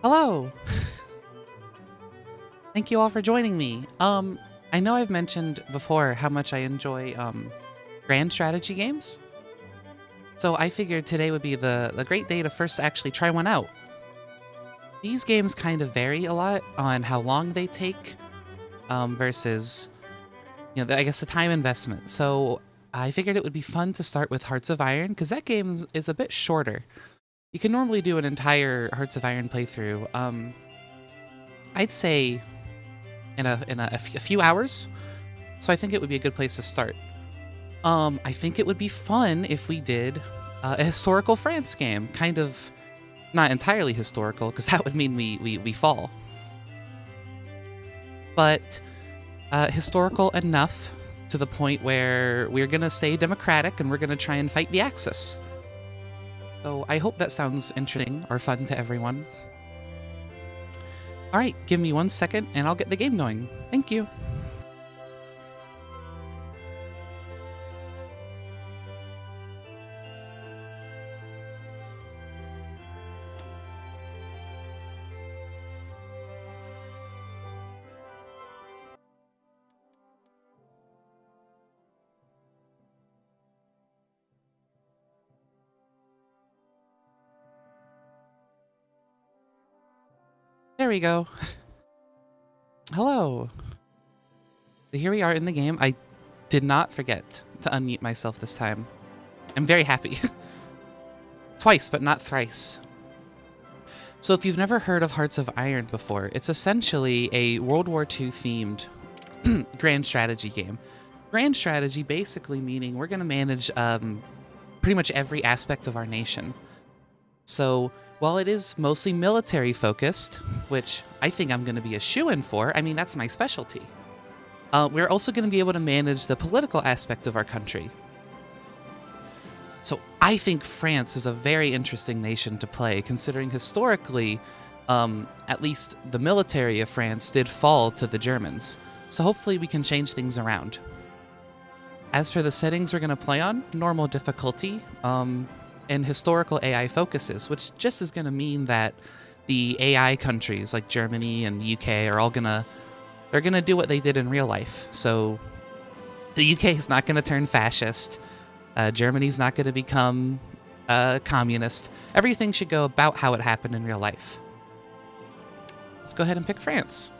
Hello! Thank you all for joining me. I know I've mentioned before how much I enjoy grand strategy games. So I figured today would be the great day to first actually try one out. These games kind of vary a lot on how long they take versus, I guess the time investment. So I figured it would be fun to start with Hearts of Iron because that game is a bit shorter. You can normally do an entire Hearts of Iron playthrough. I'd say in a few hours. So I think it would be a good place to start. I think it would be fun if we did a historical France game, kind of not entirely historical, because that would mean we fall. But historical enough to the point where we're gonna stay democratic and we're gonna try and fight the Axis. So I hope that sounds interesting or fun to everyone. All right, give me 1 second and I'll get the game going. Thank you. There we go. Hello. So here we are in the game. I did not forget to unmute myself this time. I'm very happy. Twice, but not thrice. So if you've never heard of Hearts of Iron before, it's essentially a World War II themed grand strategy game. Grand strategy basically meaning we're going to manage pretty much every aspect of our nation. So while it is mostly military focused, which I think I'm going to be a shoo-in for, I mean, that's my specialty. We're also going to be able to manage the political aspect of our country. So I think France is a very interesting nation to play, considering historically, at least the military of France did fall to the Germans. So hopefully we can change things around. As for the settings we're going to play on, normal difficulty, and historical AI focuses, which just is going to mean that the AI countries like Germany and the UK are all they're gonna do what they did in real life. So the UK is not gonna turn fascist. Germany's not gonna become communist. Everything should go about how it happened in real life. Let's go ahead and pick France.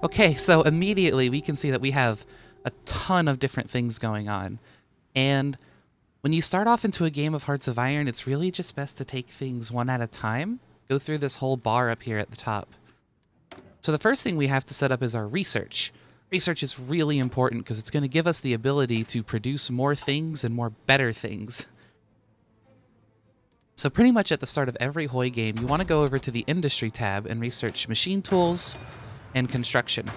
Okay, so immediately we can see that we have a ton of different things going on. And when you start off into a game of Hearts of Iron, it's really just best to take things one at a time. Go through this whole bar up here at the top. So the first thing we have to set up is our research. Research is really important because it's going to give us the ability to produce more things and more better things. So pretty much at the start of every Hoi game, you want to go over to the Industry tab and research machine tools and construction.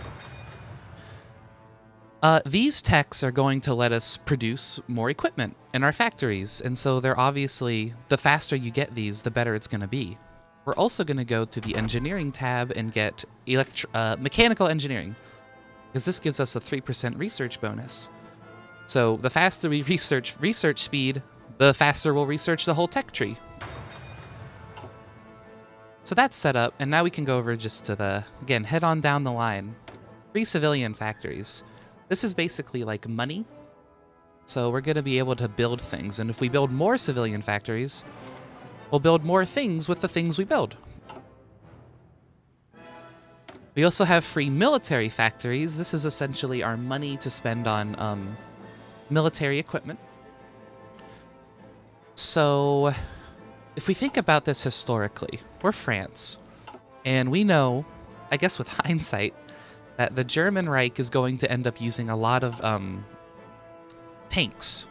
These techs are going to let us produce more equipment in our factories, and so they're obviously, the faster you get these, the better it's going to be. We're also going to go to the Engineering tab and get Mechanical Engineering, because this gives us a 3% research bonus. So the faster we research speed, the faster we'll research the whole tech tree. So that's set up, and now we can go over just to again, head on down the line. 3 civilian factories. This is basically like money. So we're going to be able to build things, and if we build more civilian factories, we'll build more things with the things we build. We also have free military factories. This is essentially our money to spend on military equipment. So if we think about this historically, we're France, and we know, I guess with hindsight, that the German Reich is going to end up using a lot of tanks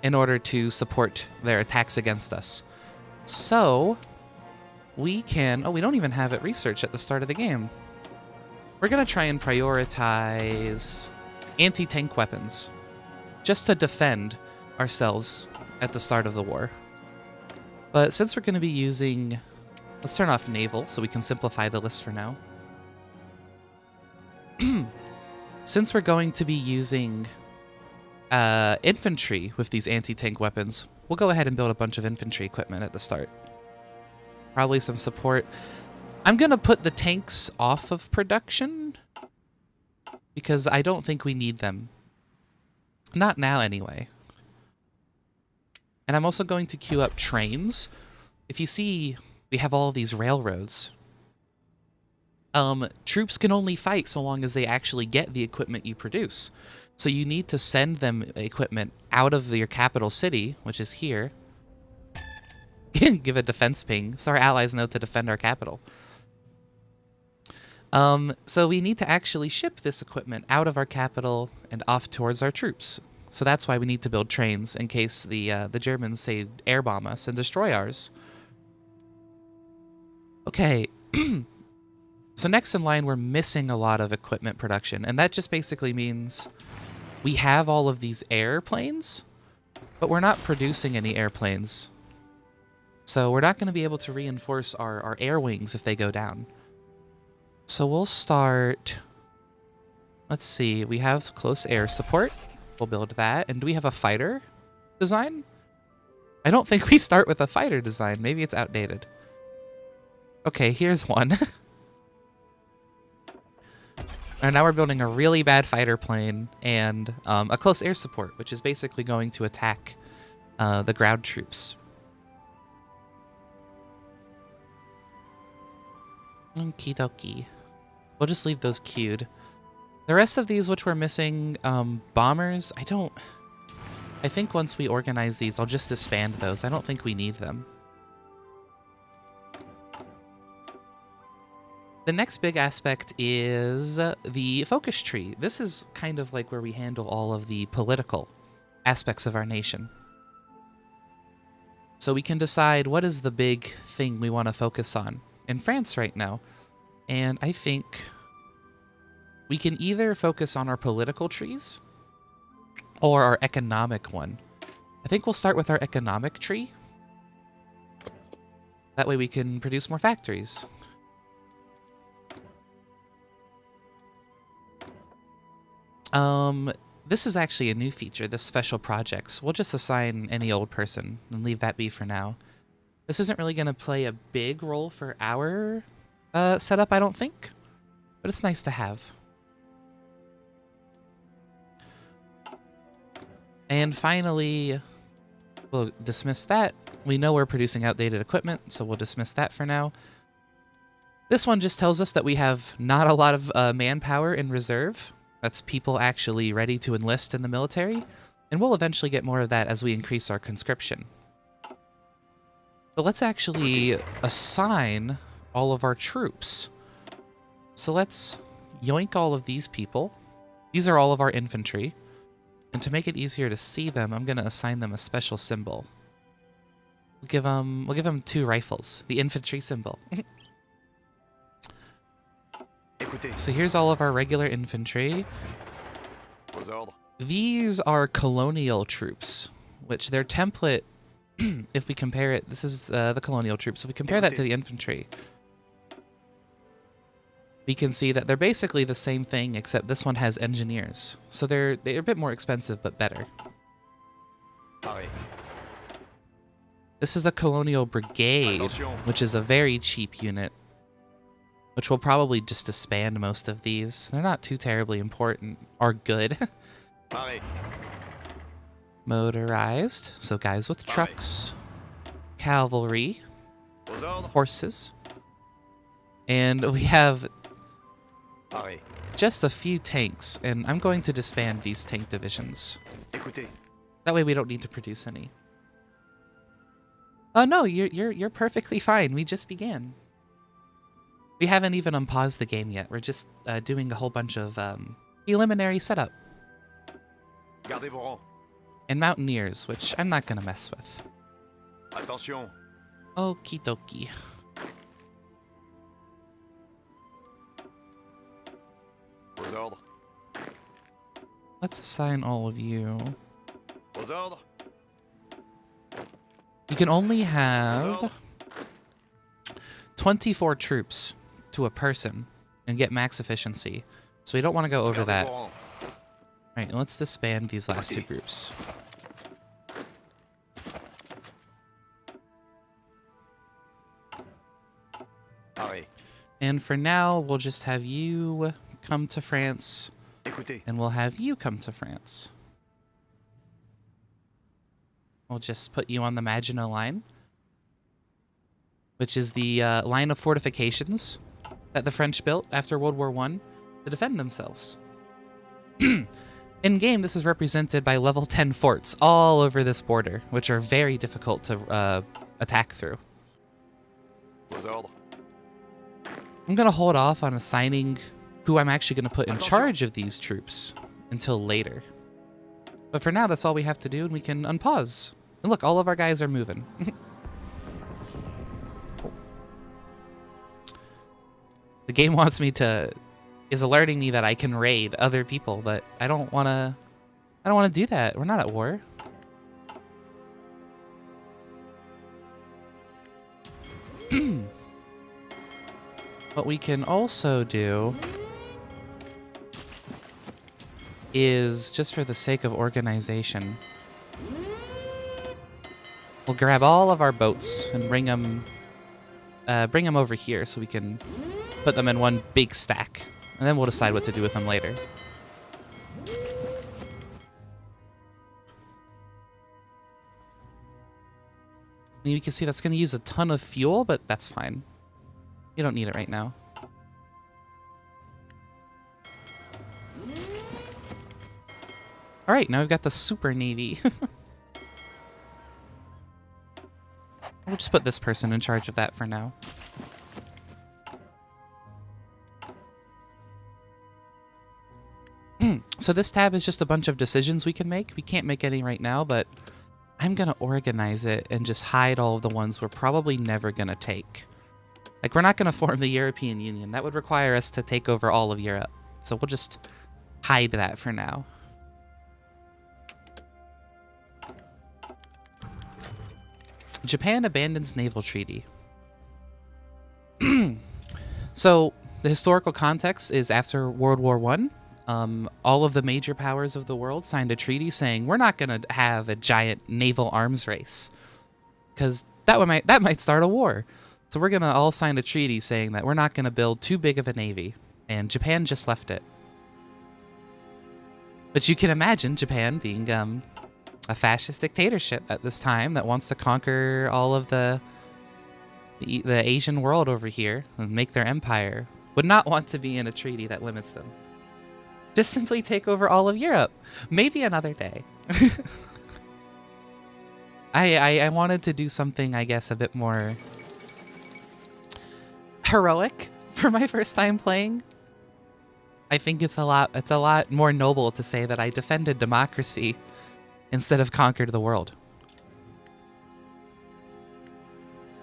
in order to support their attacks against us. So we can, we don't even have it researched at the start of the game. We're gonna try and prioritize anti-tank weapons just to defend ourselves at the start of the war. But since we're gonna be using, let's turn off naval so we can simplify the list for now. Since we're going to be using infantry with these anti-tank weapons. We'll go ahead and build a bunch of infantry equipment at the start. Probably some support. I'm going to put the tanks off of production because I don't think we need them. Not now, anyway. And I'm also going to queue up trains. If you see, we have all these railroads. Troops can only fight so long as they actually get the equipment you produce. So you need to send them equipment out of your capital city, which is here. Give a defense ping so our allies know to defend our capital. So we need to actually ship this equipment out of our capital and off towards our troops. So that's why we need to build trains in case the Germans, say, air bomb us and destroy ours. Okay. So next in line, we're missing a lot of equipment production, and that just basically means we have all of these airplanes, but we're not producing any airplanes. So we're not going to be able to reinforce our air wings if they go down. So we'll start... Let's see, we have close air support. We'll build that. And do we have a fighter design? I don't think we start with a fighter design. Maybe it's outdated. Okay, here's one. And now we're building a really bad fighter plane and a close air support, which is basically going to attack the ground troops. Okie dokie. We'll just leave those queued. The rest of these, which we're missing, bombers, I think once we organize these, I'll just disband those. I don't think we need them. The next big aspect is the focus tree. This is kind of like where we handle all of the political aspects of our nation. So we can decide what is the big thing we want to focus on in France right now. And I think we can either focus on our political trees or our economic one. I think we'll start with our economic tree. That way we can produce more factories. This is actually a new feature, this special projects. We'll just assign any old person and leave that be for now. This isn't really going to play a big role for our setup, I don't think, but it's nice to have. And finally, we'll dismiss that. We know we're producing outdated equipment, so we'll dismiss that for now. This one just tells us that we have not a lot of manpower in reserve. That's people actually ready to enlist in the military, and we'll eventually get more of that as we increase our conscription. But let's actually assign all of our troops. So let's yoink all of these people. These are all of our infantry. And to make it easier to see them, I'm going to assign them a special symbol. We'll give them 2 rifles, the infantry symbol. So here's all of our regular infantry. These are colonial troops, which their template, if we compare it, this is the colonial troops. If we compare that to the infantry, we can see that they're basically the same thing, except this one has engineers. So they're a bit more expensive, but better. This is the Colonial Brigade, which is a very cheap unit, which will probably just disband most of these. They're not too terribly important or good. Motorized, so guys with trucks, cavalry, horses, and we have just a few tanks, and I'm going to disband these tank divisions. That way we don't need to produce any. Oh no, you're perfectly fine. We just began. We haven't even unpaused the game yet. We're just doing a whole bunch of preliminary setup. And mountaineers, which I'm not gonna mess with. Attention. Okie dokie. Aux ordres. Let's assign all of you. Aux ordres. You can only have 24 troops to a person and get max efficiency. So we don't want to go over that. All right, let's disband these last two groups. Pareil. And for now, we'll just have you come to France, Écoutez. and we'll have you come to France. We'll just put you on the Maginot Line, which is the line of fortifications that the French built after World War I to defend themselves. In-game, this is represented by level 10 forts all over this border, which are very difficult to attack through. Vos ordres. I'm going to hold off on assigning who I'm actually going to put in charge of these troops until later. But for now, that's all we have to do, and we can unpause. And look, all of our guys are moving. The game wants me to... is alerting me that I can raid other people, but I don't want to do that. We're not at war. What we can also do is, just for the sake of organization, we'll grab all of our boats and bring them over here so we can put them in one big stack. And then we'll decide what to do with them later. I mean, you can see that's going to use a ton of fuel, but that's fine. You don't need it right now. All right, now we've got the Super Navy. We'll just put this person in charge of that for now. So this tab is just a bunch of decisions we can make. We can't make any right now, but I'm going to organize it and just hide all of the ones we're probably never going to take. Like, we're not going to form the European Union. That would require us to take over all of Europe. So we'll just hide that for now. Japan abandons naval treaty. So the historical context is after World War I. All of the major powers of the world signed a treaty saying we're not going to have a giant naval arms race because that might start a war. So we're going to all sign a treaty saying that we're not going to build too big of a navy, and Japan just left it. But you can imagine Japan being a fascist dictatorship at this time that wants to conquer all of the Asian world over here and make their empire. Would not want to be in a treaty that limits them. Just simply take over all of Europe. Maybe another day. I wanted to do something, I guess, a bit more heroic for my first time playing. I think it's a lot more noble to say that I defended democracy instead of conquered the world.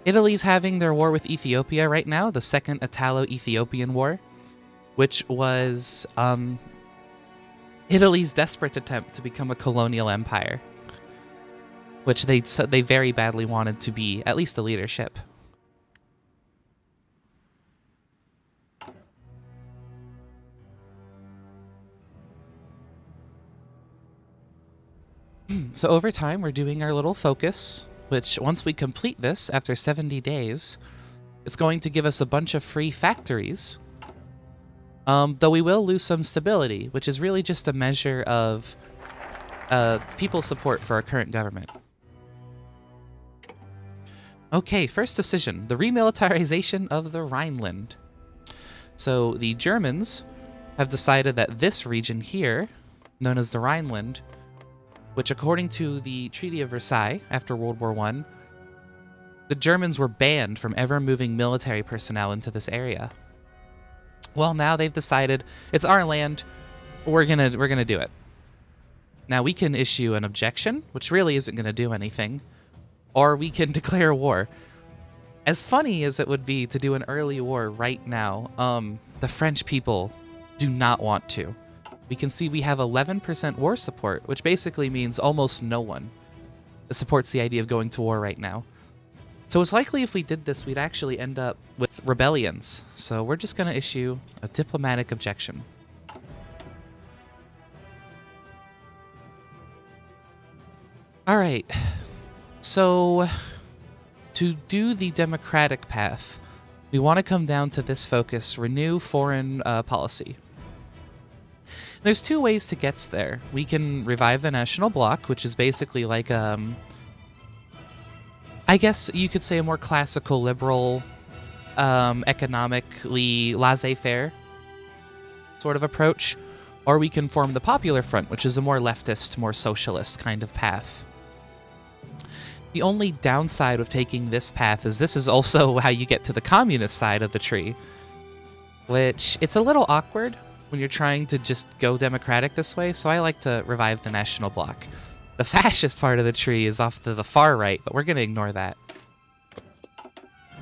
Italy's having their war with Ethiopia right now, the Second Italo-Ethiopian War, which was Italy's desperate attempt to become a colonial empire, which they very badly wanted to be at least a leadership. So over time, we're doing our little focus, which once we complete this after 70 days, it's going to give us a bunch of free factories. Though we will lose some stability, which is really just a measure of people's support for our current government. Okay, first decision, the remilitarization of the Rhineland. So the Germans have decided that this region here, known as the Rhineland, which according to the Treaty of Versailles after World War I, the Germans were banned from ever moving military personnel into this area. Well, now they've decided it's our land. We're gonna do it. Now we can issue an objection, which really isn't gonna do anything, or we can declare war. As funny as it would be to do an early war right now, the French people do not want to. We can see we have 11% war support, which basically means almost no one supports the idea of going to war right now. So it's likely if we did this, we'd actually end up with rebellions. So we're just going to issue a diplomatic objection. All right. So to do the democratic path, we want to come down to this focus: renew foreign policy. There's two ways to get there. We can revive the national bloc, which is basically like I guess you could say a more classical liberal, economically laissez-faire sort of approach, or we can form the Popular Front, which is a more leftist, more socialist kind of path. The only downside of taking this path is this is also how you get to the communist side of the tree, which it's a little awkward when you're trying to just go democratic this way, so I like to revive the national bloc. The fascist part of the tree is off to the far right, but we're going to ignore that.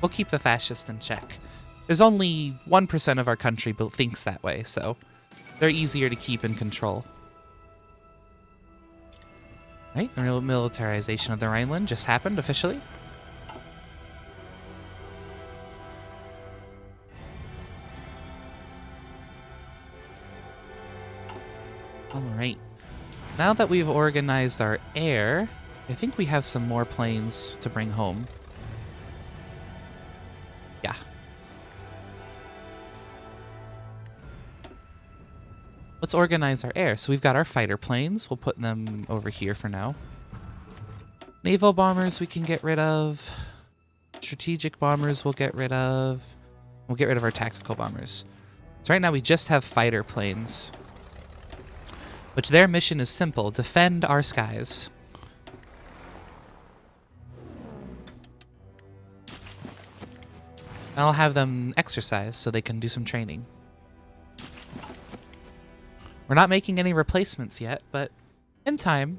We'll keep the fascist in check. There's only 1% of our country thinks that way, so they're easier to keep in control. Right, the real militarization of the Rhineland just happened officially. All right. Now that we've organized our air, I think we have some more planes to bring home. Yeah. Let's organize our air. So we've got our fighter planes. We'll put them over here for now. Naval bombers we can get rid of. Strategic bombers we'll get rid of. We'll get rid of our tactical bombers. So right now we just have fighter planes, which their mission is simple: defend our skies. I'll have them exercise so they can do some training. We're not making any replacements yet, but in time,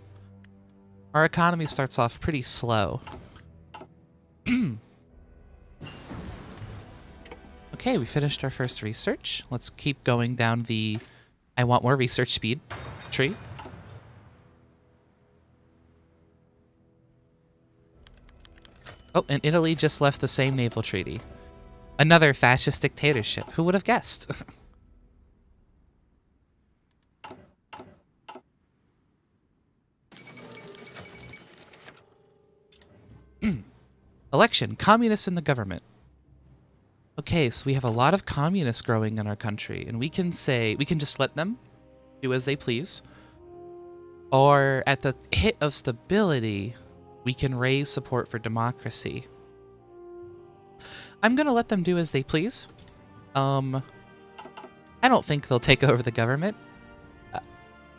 our economy starts off pretty slow. Okay, we finished our first research. Let's keep going down the I want more research speed tree. Oh, and Italy just left the same naval treaty. Another fascist dictatorship. Who would have guessed? Election. Communists in the government. Okay, so we have a lot of communists growing in our country, and we can just let them do as they please. Or at the hit of stability, we can raise support for democracy. I'm gonna let them do as they please. I don't think they'll take over the government.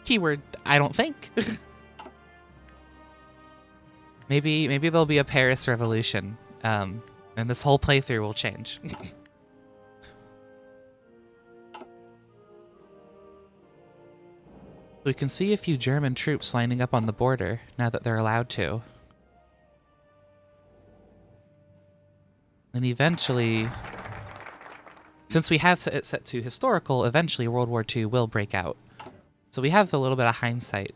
Keyword, I don't think. Maybe there'll be a Paris Revolution, and this whole playthrough will change. We can see a few German troops lining up on the border now that they're allowed to. And eventually, since we have it set to historical, eventually World War II will break out. So we have a little bit of hindsight.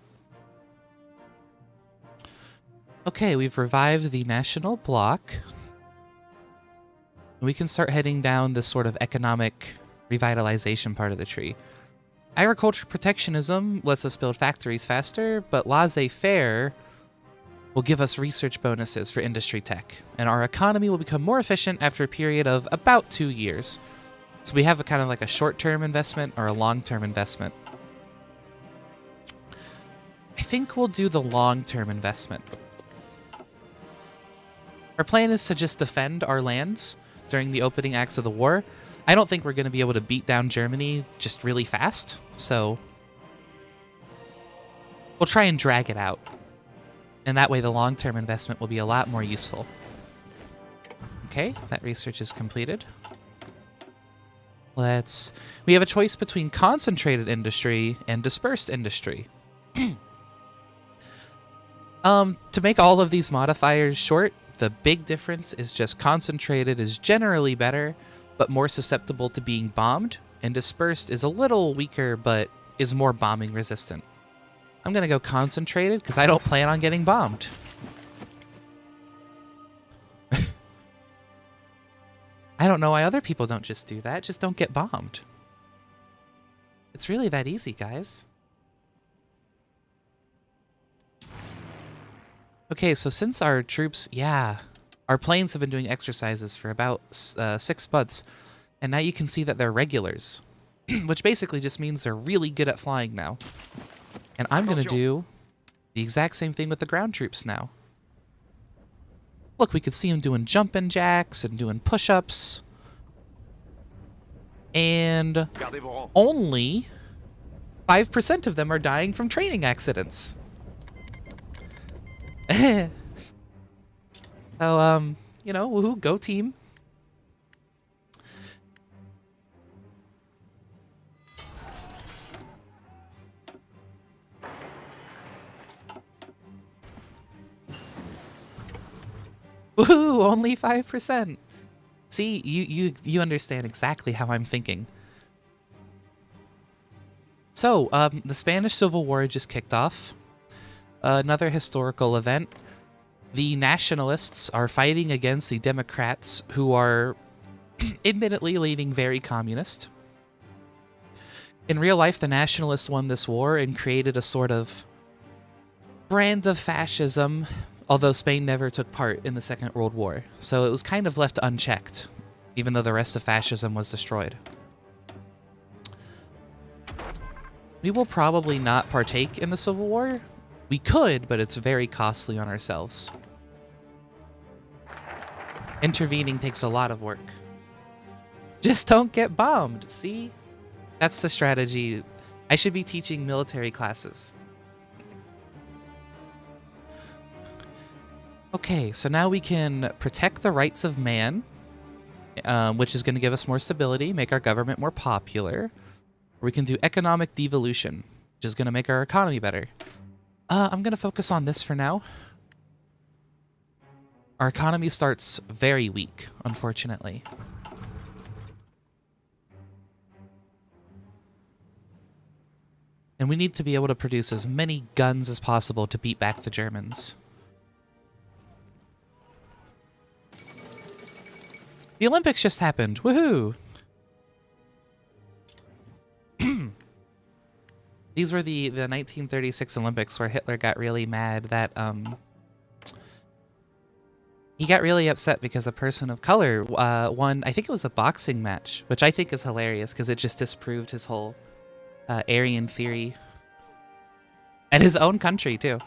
Okay, we've revived the national bloc. We can start heading down this sort of economic revitalization part of the tree. Agriculture protectionism lets us build factories faster, but laissez-faire will give us research bonuses for industry tech, and our economy will become more efficient after a period of about 2 years. So we have a kind of like a short-term investment or a long-term investment. I think we'll do the long-term investment. Our plan is to just defend our lands during the opening acts of the war. I don't think we're going to be able to beat down Germany just really fast, so we'll try and drag it out. And that way the long-term investment will be a lot more useful. Okay, that research is completed. We have a choice between concentrated industry and dispersed industry. To make all of these modifiers short, the big difference is just concentrated is generally better, but more susceptible to being bombed, and dispersed is a little weaker, but is more bombing resistant. I'm gonna go concentrated, because I don't plan on getting bombed. I don't know why other people don't just do that, just don't get bombed. It's really that easy, guys. Okay, so since our troops, yeah, our planes have been doing exercises for about 6 months, and now you can see that they're regulars, which basically just means they're really good at flying now. And I'm going to Attention. do the exact same thing with the ground troops now. Look, we could see them doing jumping jacks and doing push-ups. And Gardez vos rangs. only 5% of them are dying from training accidents. So, you know, woohoo, go team. Woohoo, only 5%. See, you understand exactly how I'm thinking. So, the Spanish Civil War just kicked off. Another historical event. The nationalists are fighting against the Democrats, who are admittedly leaning very communist. In real life, the nationalists won this war and created a sort of brand of fascism, although Spain never took part in the Second World War, so it was kind of left unchecked, even though the rest of fascism was destroyed. We will probably not partake in the Civil War. We could, but it's very costly on ourselves. Intervening takes a lot of work. Just don't get bombed, see? That's the strategy. I should be teaching military classes. Okay, so now we can protect the rights of man, which is going to give us more stability, make our government more popular. Or we can do economic devolution, which is going to make our economy better. I'm going to focus on this for now. Our economy starts very weak, unfortunately. And we need to be able to produce as many guns as possible to beat back the Germans. The Olympics just happened. Woohoo! These were the 1936 Olympics where Hitler got really mad that he got really upset because a person of color won, I think it was a boxing match, which I think is hilarious because it just disproved his whole Aryan theory. And his own country, too.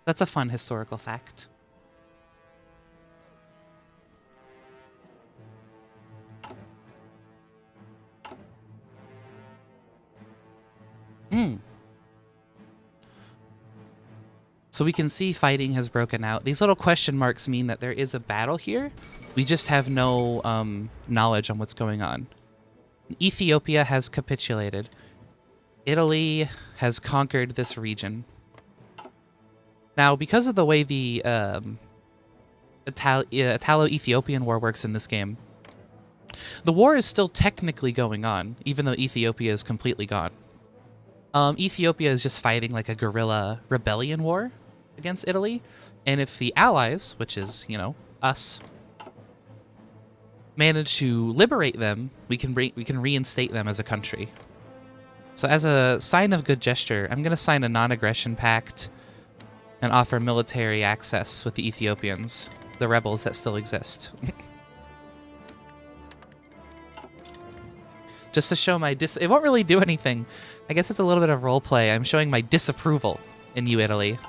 That's a fun historical fact. So we can see fighting has broken out. These little question marks mean that there is a battle here. We just have no knowledge on what's going on. Ethiopia has capitulated. Italy has conquered this region. Now, because of the way the Italo-Ethiopian war works in this game, the war is still technically going on, even though Ethiopia is completely gone. Ethiopia is just fighting like a guerrilla rebellion war against Italy, and if the Allies, which is, you know, us, manage to liberate them, we can reinstate them as a country. So as a sign of good gesture, I'm going to sign a non-aggression pact and offer military access with the Ethiopians, the rebels that still exist. Just to show my it won't really do anything. I guess it's a little bit of roleplay. I'm showing my disapproval in you, Italy,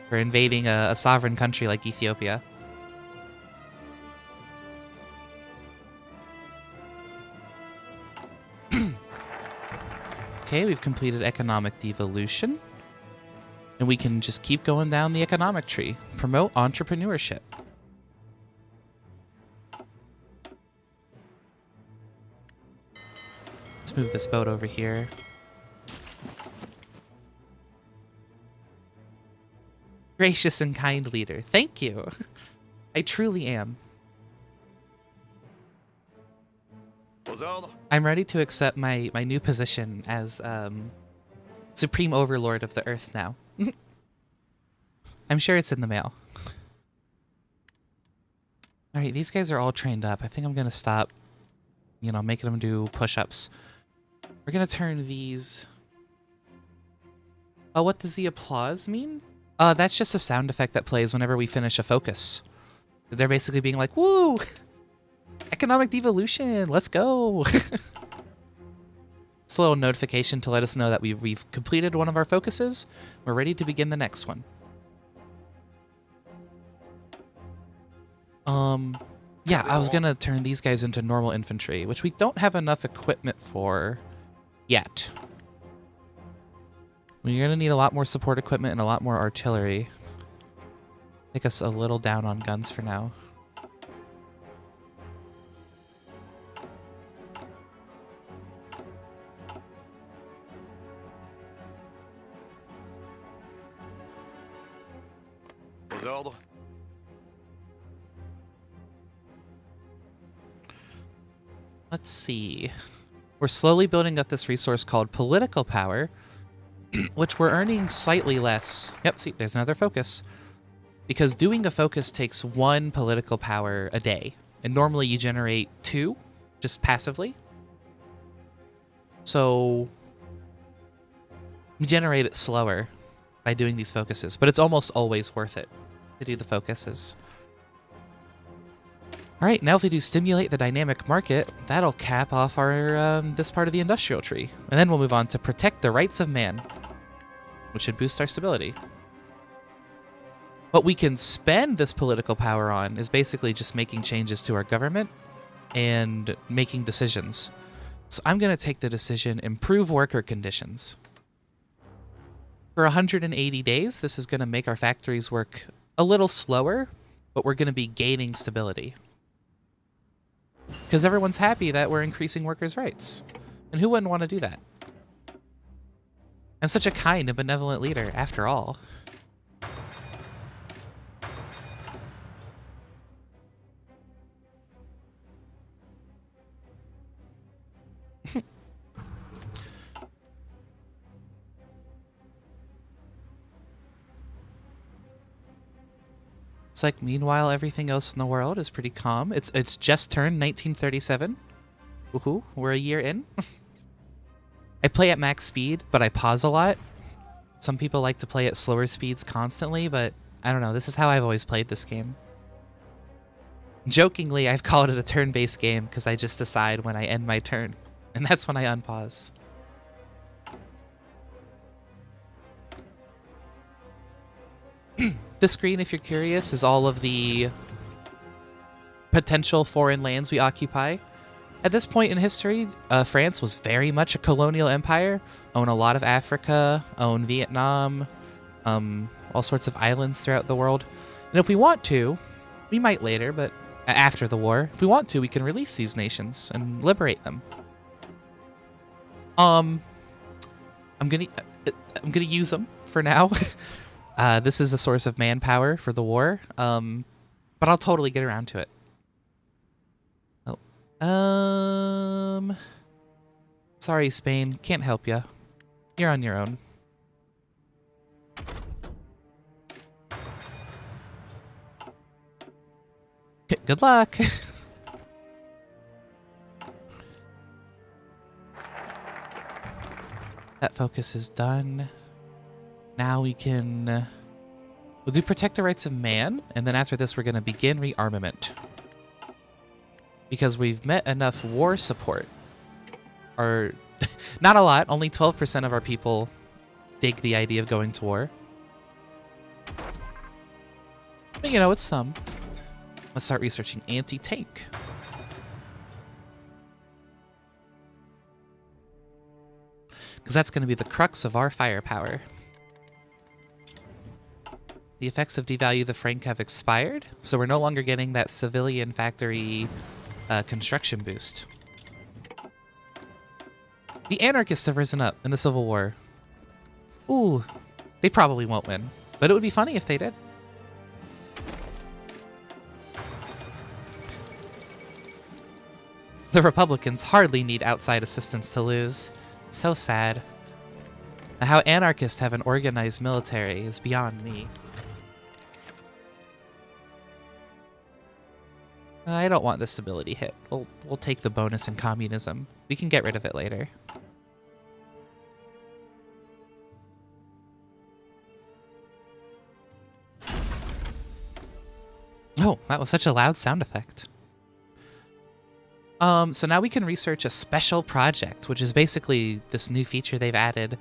for invading a sovereign country like Ethiopia. Okay, we've completed economic devolution. And we can just keep going down the economic tree. Promote entrepreneurship. Let's move this boat over here. Gracious and kind leader. Thank you. I truly am. Aux ordres. I'm ready to accept my new position as Supreme Overlord of the Earth now. I'm sure it's in the mail. Alright, these guys are all trained up. I think I'm going to stop, you know, making them do push-ups. We're gonna turn these... Oh, what does the applause mean? That's just a sound effect that plays whenever we finish a focus. They're basically being like, woo! Economic devolution, let's go! It's a little notification to let us know that we've completed one of our focuses. We're ready to begin the next one. Yeah, I was gonna turn these guys into normal infantry, which we don't have enough equipment for yet. We're gonna need a lot more support equipment and a lot more artillery. Take us a little down on guns for now. Zelda. Let's see. We're slowly building up this resource called political power, which we're earning slightly less. Yep, see, there's another focus. Because doing a focus takes 1 political power a day. And normally you generate 2, just passively. So we generate it slower by doing these focuses. But it's almost always worth it to do the focuses. All right, now if we do stimulate the dynamic market, that'll cap off our this part of the industrial tree. And then we'll move on to protect the rights of man, which should boost our stability. What we can spend this political power on is basically just making changes to our government and making decisions. So I'm going to take the decision, improve worker conditions. For 180 days, this is going to make our factories work a little slower, but we're going to be gaining stability. Because everyone's happy that we're increasing workers' rights. And who wouldn't want to do that? I'm such a kind and benevolent leader, after all. It's like, meanwhile, everything else in the world is pretty calm. It's just turned 1937. Woohoo, we're a year in. I play at max speed, but I pause a lot. Some people like to play at slower speeds constantly, but I don't know. This is how I've always played this game. Jokingly, I've called it a turn-based game because I just decide when I end my turn, and that's when I unpause. This screen, if you're curious, is all of the potential foreign lands we occupy. At this point in history, France was very much a colonial empire, owned a lot of Africa, owned Vietnam, all sorts of islands throughout the world. And if we want to, we might later, but after the war, if we want to, we can release these nations and liberate them. I'm gonna use them for now. This is a source of manpower for the war, but I'll totally get around to it. Oh, sorry, Spain, can't help you. You're on your own. Good luck. That focus is done. Now we can... we'll do protect the rights of man, and then after this we're going to begin rearmament. Because we've met enough war support. Or, not a lot, only 12% of our people dig the idea of going to war. But you know, it's some. Let's start researching anti-tank. Because that's going to be the crux of our firepower. The effects of devalue the franc have expired, so we're no longer getting that civilian factory construction boost. The anarchists have risen up in the Civil War. Ooh, they probably won't win, but it would be funny if they did. The Republicans hardly need outside assistance to lose. It's so sad. Now, how anarchists have an organized military is beyond me. I don't want the stability hit. We'll take the bonus in communism. We can get rid of it later. Oh, that was such a loud sound effect. So now we can research a special project, which is basically this new feature they've added,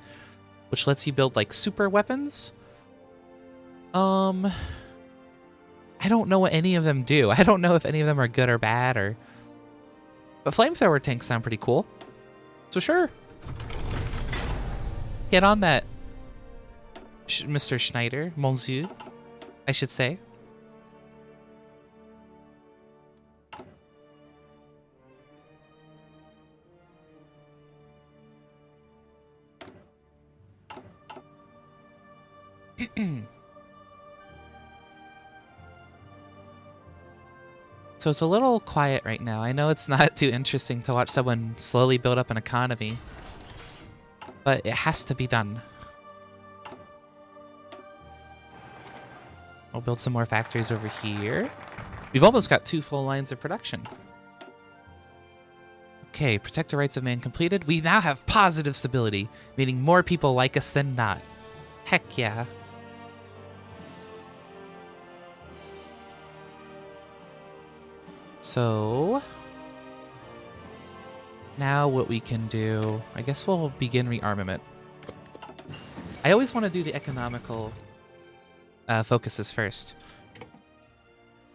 which lets you build like super weapons. I don't know what any of them do. I don't know if any of them are good or bad, or... But flamethrower tanks sound pretty cool. So sure. Get on that, Mr. Schneider, Monsieur, I should say. So it's a little quiet right now. I know it's not too interesting to watch someone slowly build up an economy, but it has to be done. We'll build some more factories over here. We've almost got 2 full lines of production. Okay, protect the rights of man completed. We now have positive stability, meaning more people like us than not. Heck yeah. So now what we can do, I guess we'll begin rearmament. I always want to do the economical focuses first.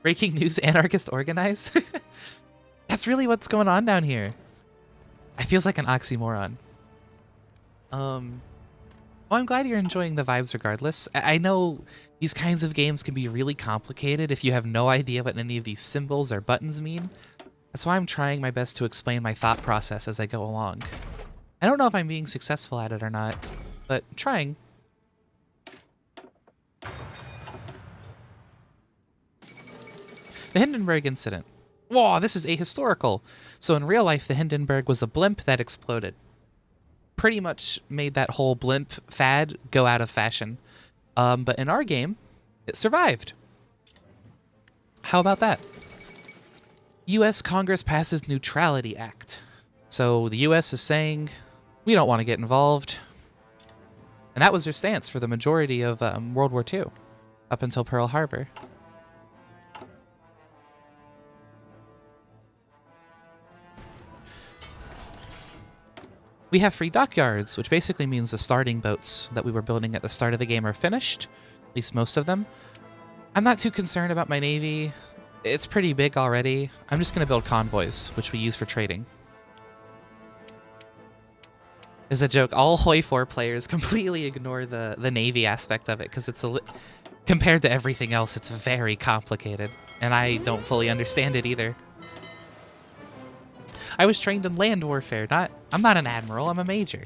Breaking news, anarchist organize? That's really what's going on down here. It feels like an oxymoron. Well, I'm glad you're enjoying the vibes regardless. I know these kinds of games can be really complicated if you have no idea what any of these symbols or buttons mean. That's why I'm trying my best to explain my thought process as I go along. I don't know if I'm being successful at it or not, but trying. The Hindenburg incident. Whoa, this is ahistorical. So in real life, the Hindenburg was a blimp that exploded. Pretty much made that whole blimp fad go out of fashion. But in our game, it survived. How about that? U.S. Congress passes Neutrality Act. So the U.S. is saying, we don't want to get involved. And that was their stance for the majority of World War II, up until Pearl Harbor. We have free dockyards, which basically means the starting boats that we were building at the start of the game are finished, at least most of them. I'm not too concerned about my navy. It's pretty big already. I'm just going to build convoys, which we use for trading. As a joke, all Hoi4 players completely ignore the navy aspect of it because it's compared to everything else, it's very complicated, and I don't fully understand it either. I was trained in land warfare. I'm not an admiral, I'm a major.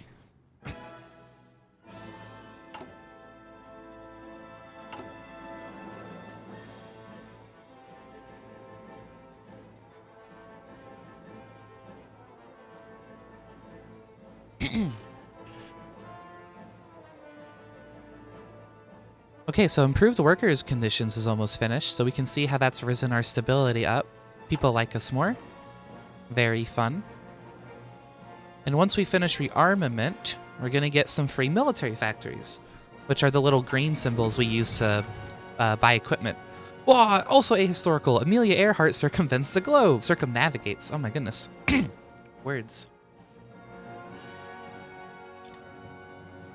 Okay, so improved workers conditions is almost finished, so we can see how that's risen our stability up. People like us more. Very fun. And once we finish rearmament, we're going to get some free military factories, which are the little green symbols we use to buy equipment. Wow, also ahistorical. Amelia Earhart circumvents the globe. Circumnavigates. Oh my goodness. Words.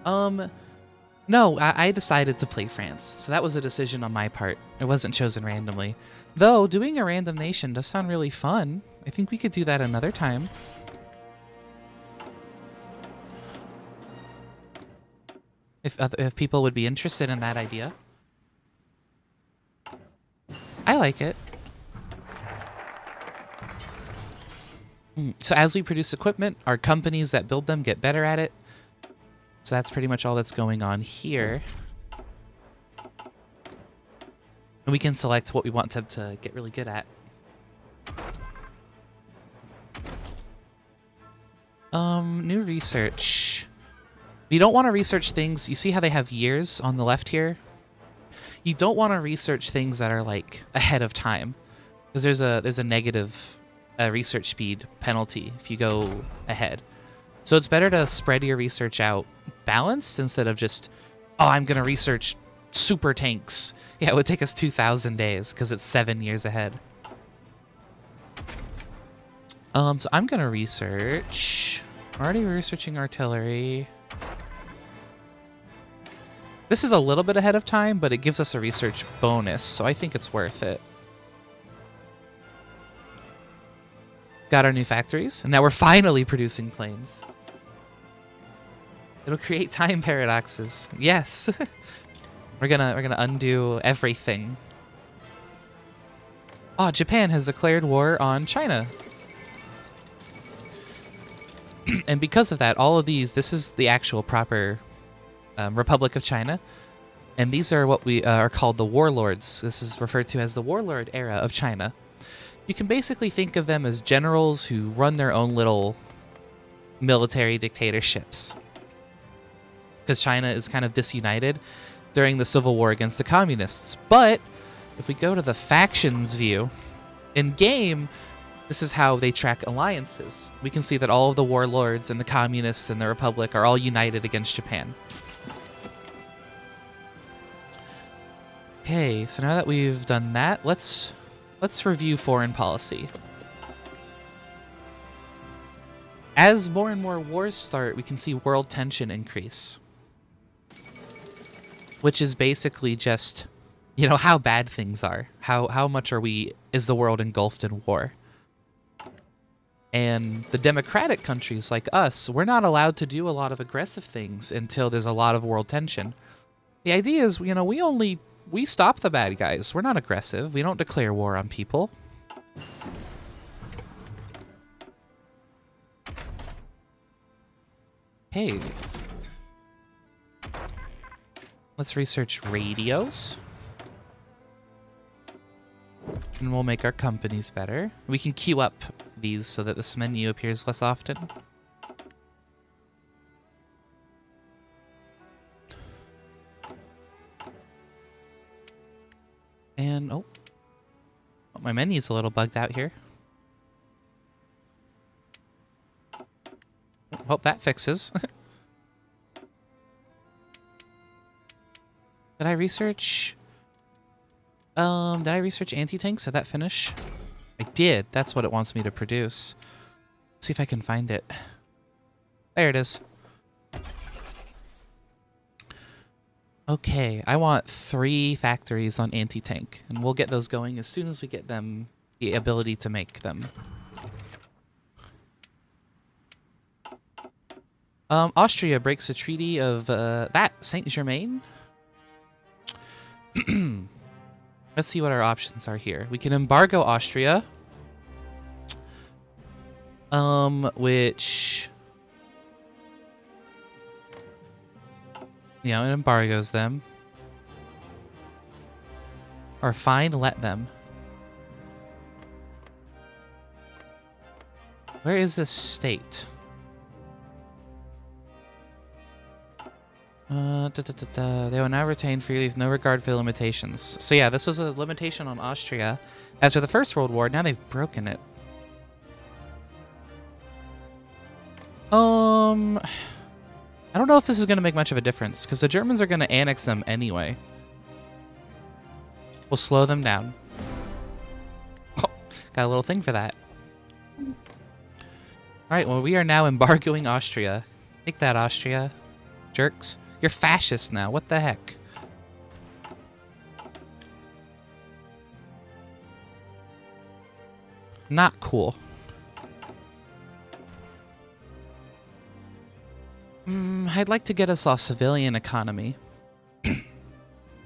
No, I decided to play France, so that was a decision on my part. It wasn't chosen randomly. Though, doing a random nation does sound really fun. I think we could do that another time. If people would be interested in that idea. I like it. So as we produce equipment, our companies that build them get better at it. So that's pretty much all that's going on here. And we can select what we want them to get really good at. New research. We don't want to research things. You see how they have years on the left here? You don't want to research things that are like ahead of time. Because there's a negative research speed penalty if you go ahead. So it's better to spread your research out balanced instead of just, oh, I'm going to research super tanks. Yeah, it would take us 2,000 days because it's 7 years ahead. So I'm going to research. I'm already researching artillery. This is a little bit ahead of time, but it gives us a research bonus, so I think it's worth it. Got our new factories, and now we're finally producing planes. It'll create time paradoxes. Yes. we're gonna undo everything. Oh, Japan has declared war on China. And because of that, all of these, this is the actual proper Republic of China. And these are what we are called the warlords. This is referred to as the warlord era of China. You can basically think of them as generals who run their own little military dictatorships. Because China is kind of disunited during the civil war against the communists. But if we go to the factions view, in game, this is how they track alliances. We can see that all of the warlords and the communists and the republic are all united against Japan. Okay, so now that we've done that, let's review foreign policy. As more and more wars start, we can see world tension increase. Which is basically just, you know, how bad things are. How much is the world engulfed in war? And the democratic countries like us, we're not allowed to do a lot of aggressive things until there's a lot of world tension. The idea is, you know, we stop the bad guys. We're not aggressive. We don't declare war on people. Hey. Let's research radios. And we'll make our companies better. We can queue up these so that this menu appears less often. And, oh, my menu's a little bugged out here. Hope that fixes. Did I research anti-tanks? Did that finish? I did. That's what it wants me to produce. Let's see if I can find it. There it is. Okay, I want 3 factories on anti-tank, and we'll get those going as soon as we get them the ability to make them. Austria breaks a treaty of Saint-Germain. Let's see what our options are here. We can embargo Austria, which, you know, it embargoes them. Or fine, let them. Where is this state? They will now retain freely with no regard for limitations. So yeah, this was a limitation on Austria. After the First World War, now they've broken it. I don't know if this is going to make much of a difference, because the Germans are going to annex them anyway. We'll slow them down. Oh, got a little thing for that. Alright, well, we are now embargoing Austria. Take that, Austria. Jerks. You're fascist now. What the heck? Not cool. I'd like to get us off civilian economy.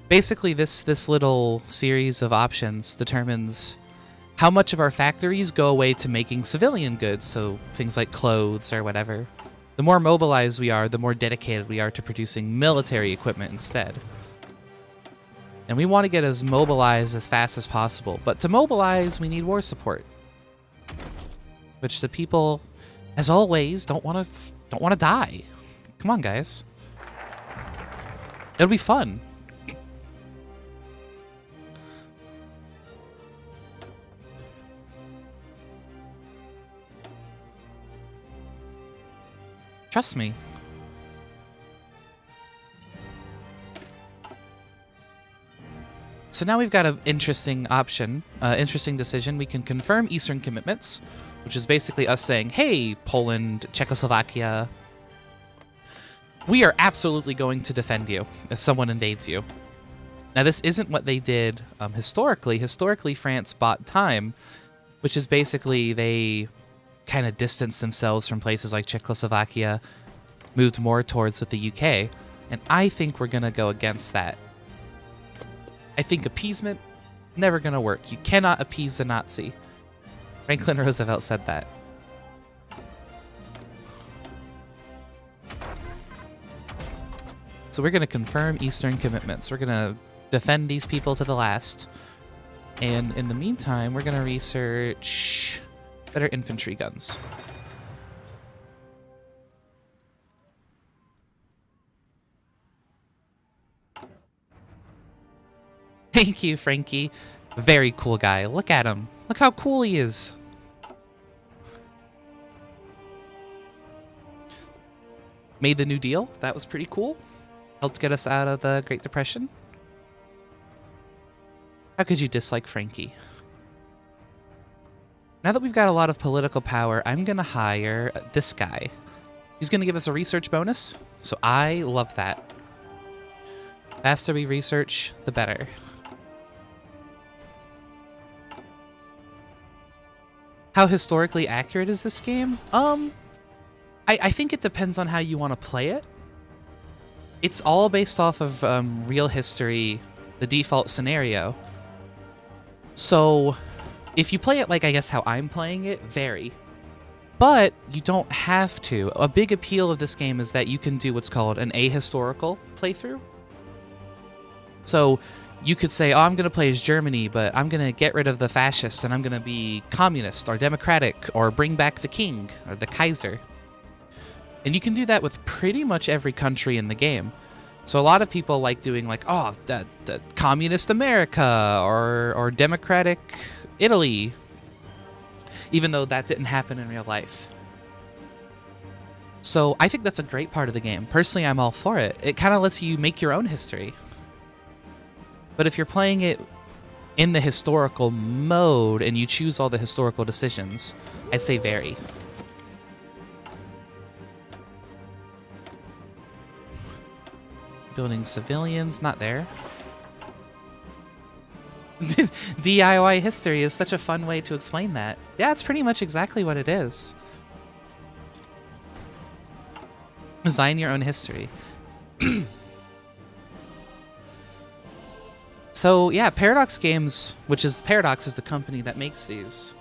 Basically, this little series of options determines how much of our factories go away to making civilian goods, so things like clothes or whatever. The more mobilized we are, the more dedicated we are to producing military equipment instead. And we want to get as mobilized as fast as possible, but to mobilize, we need war support. Which the people, as always, don't want to die. Come on, guys. It'll be fun. Trust me. So now we've got an interesting option, interesting decision. We can confirm Eastern commitments, which is basically us saying, hey, Poland, Czechoslovakia, we are absolutely going to defend you if someone invades you. Now, this isn't what they did historically. Historically, France bought time, which is basically they kind of distanced themselves from places like Czechoslovakia, moved more towards with the UK, and I think we're going to go against that. I think appeasement, never going to work. You cannot appease the Nazi. Franklin Roosevelt said that. So we're going to confirm Eastern commitments. We're going to defend these people to the last. And in the meantime, we're going to research better infantry guns. Thank you, Frankie. Very cool guy. Look at him. Look how cool he is. Made the New Deal. That was pretty cool. Helped get us out of the Great Depression. How could you dislike Frankie? Now that we've got a lot of political power, I'm going to hire this guy. He's going to give us a research bonus, so I love that. Faster we research, the better. How historically accurate is this game? I think it depends on how you want to play it. It's all based off of real history, the default scenario. So if you play it like, I guess, how I'm playing it, vary. But you don't have to. A big appeal of this game is that you can do what's called an ahistorical playthrough. So you could say, oh, I'm going to play as Germany, but I'm going to get rid of the fascists and I'm going to be communist or democratic or bring back the king or the Kaiser. And you can do that with pretty much every country in the game. So a lot of people like doing like, oh, the communist America or democratic Italy, even though that didn't happen in real life. So I think that's a great part of the game. Personally, I'm all for it. It kind of lets you make your own history. But if you're playing it in the historical mode and you choose all the historical decisions, I'd say vary. Building civilians, not there. DIY history is such a fun way to explain that. Yeah, it's pretty much exactly what it is. Design your own history. So yeah, Paradox Games, which is Paradox is the company that makes these,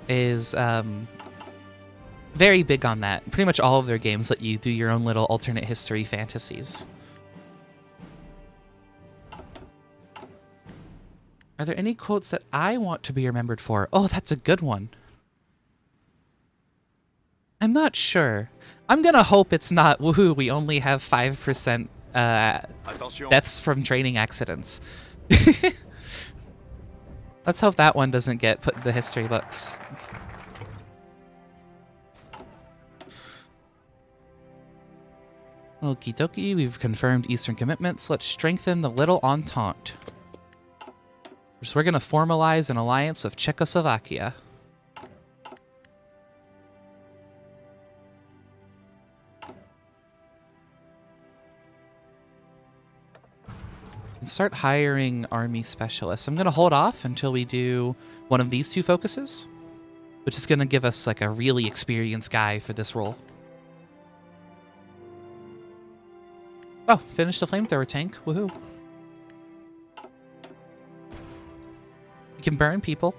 is very big on that. Pretty much all of their games let you do your own little alternate history fantasies. Are there any quotes that I want to be remembered for? Oh, that's a good one. I'm not sure. I'm gonna hope it's not, woohoo, we only have 5% deaths from training accidents. Let's hope that one doesn't get put in the history books. Okie dokie, we've confirmed Eastern commitments. Let's strengthen the Little Entente. So we're going to formalize an alliance with Czechoslovakia. And start hiring army specialists. I'm going to hold off until we do one of these two focuses, which is going to give us like a really experienced guy for this role. Oh, finish the flamethrower tank. Woohoo. We can burn people.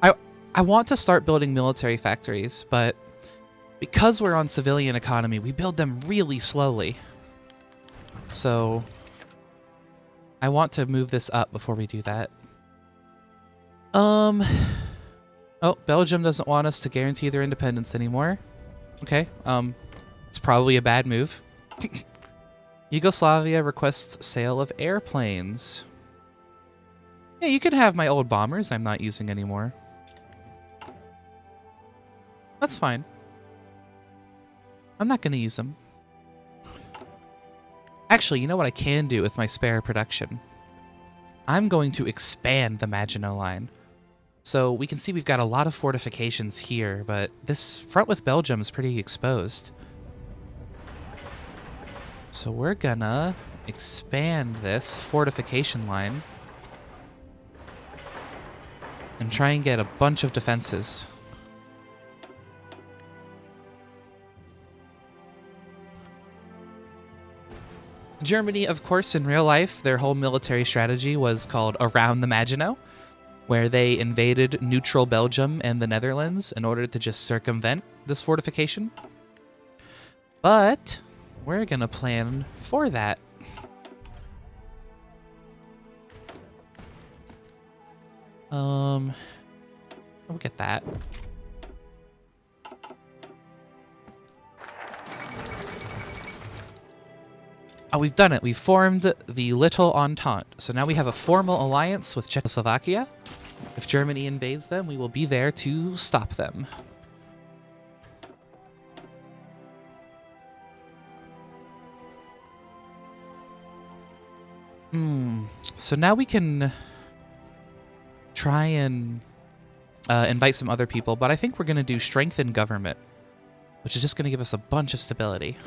I want to start building military factories, but because we're on civilian economy, we build them really slowly. So I want to move this up before we do that. Oh, Belgium doesn't want us to guarantee their independence anymore. Okay, it's probably a bad move. Yugoslavia requests sale of airplanes. Yeah, you could have my old bombers I'm not using anymore. That's fine. I'm not going to use them. Actually, you know what I can do with my spare production? I'm going to expand the Maginot Line. So we can see we've got a lot of fortifications here, but this front with Belgium is pretty exposed. So we're gonna expand this fortification line and try and get a bunch of defenses. Germany, of course, in real life, their whole military strategy was called Around the Maginot, where they invaded neutral Belgium and the Netherlands in order to just circumvent this fortification. But we're gonna plan for that. We'll get that. Oh, we've done it. We've formed the Little Entente. So now we have a formal alliance with Czechoslovakia. If Germany invades them, we will be there to stop them. So now we can try and invite some other people, but I think we're going to do Strengthen Government, which is just going to give us a bunch of stability.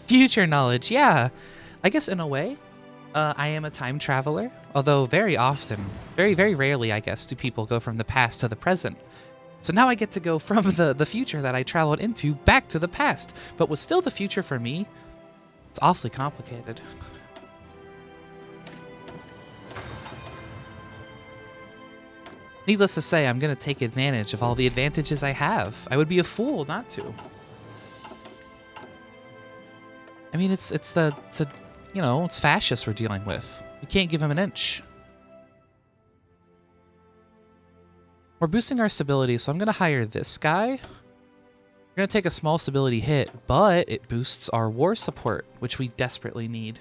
Future knowledge, yeah. I guess in a way, I am a time traveler, although very often, very, very rarely, I guess, do people go from the past to the present. So now I get to go from the future that I traveled into back to the past, but was still the future for me. It's awfully complicated. Needless to say, I'm going to take advantage of all the advantages I have. I would be a fool not to. I mean, it's fascists we're dealing with. We can't give them an inch. We're boosting our stability, so I'm going to hire this guy. We're going to take a small stability hit, but it boosts our war support, which we desperately need.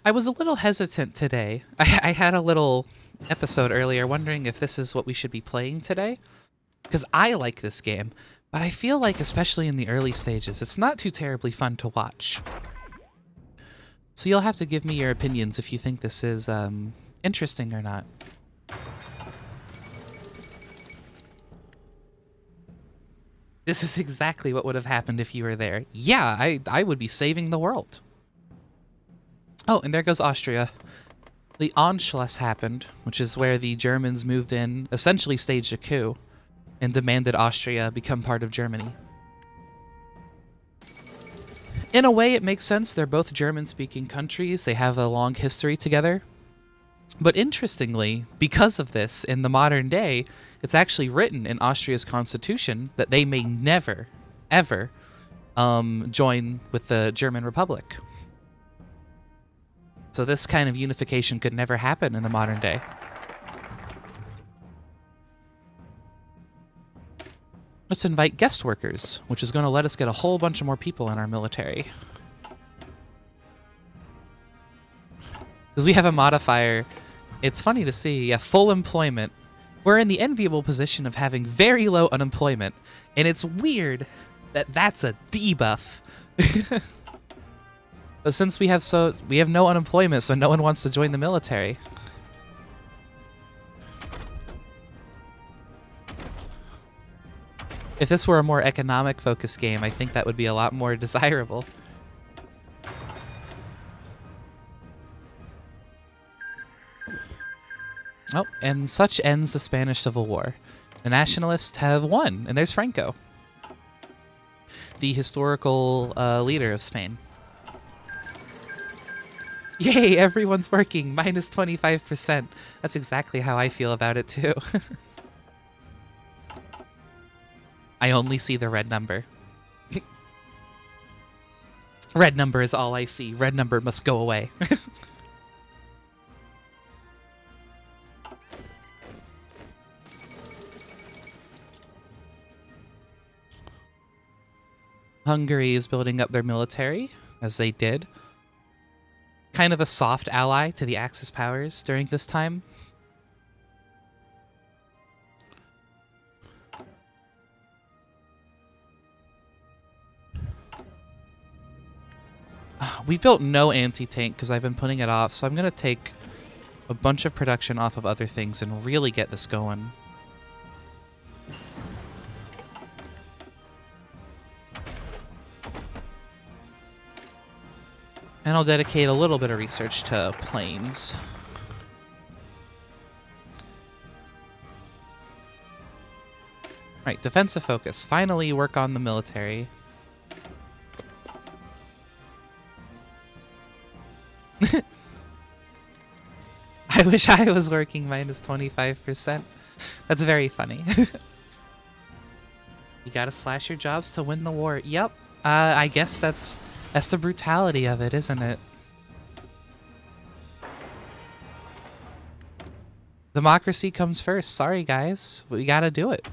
I was a little hesitant today. I had a little episode earlier wondering if this is what we should be playing today. Because I like this game, but I feel like, especially in the early stages, it's not too terribly fun to watch. So you'll have to give me your opinions if you think this is interesting or not. This is exactly what would have happened if you were there. Yeah, I would be saving the world. Oh, and there goes Austria. The Anschluss happened, which is where the Germans moved in, essentially staged a coup, and demanded Austria become part of Germany. In a way, it makes sense. They're both German-speaking countries. They have a long history together. But interestingly, because of this, in the modern day, it's actually written in Austria's constitution that they may never, ever join with the German Republic. So this kind of unification could never happen in the modern day. Let's invite guest workers, which is going to let us get a whole bunch of more people in our military. Because we have a modifier. It's funny to see, yeah, full employment. We're in the enviable position of having very low unemployment, and it's weird that that's a debuff. But since we have no unemployment, so no one wants to join the military. If this were a more economic focused game, I think that would be a lot more desirable. Oh, and such ends the Spanish Civil War. The nationalists have won, and there's Franco, the historical leader of Spain. Yay, everyone's working, minus 25%. That's exactly how I feel about it, too. I only see the red number. Red number is all I see. Red number must go away. Hungary is building up their military, as they did. Kind of a soft ally to the Axis powers during this time. We built no anti-tank because I've been putting it off, so I'm going to take a bunch of production off of other things and really get this going. And I'll dedicate a little bit of research to planes. Right, defensive focus. Finally work on the military. I wish I was working minus 25%. That's very funny. You gotta slash your jobs to win the war. Yep. I guess that's the brutality of it, isn't it? Democracy comes first. Sorry, guys. We gotta do it.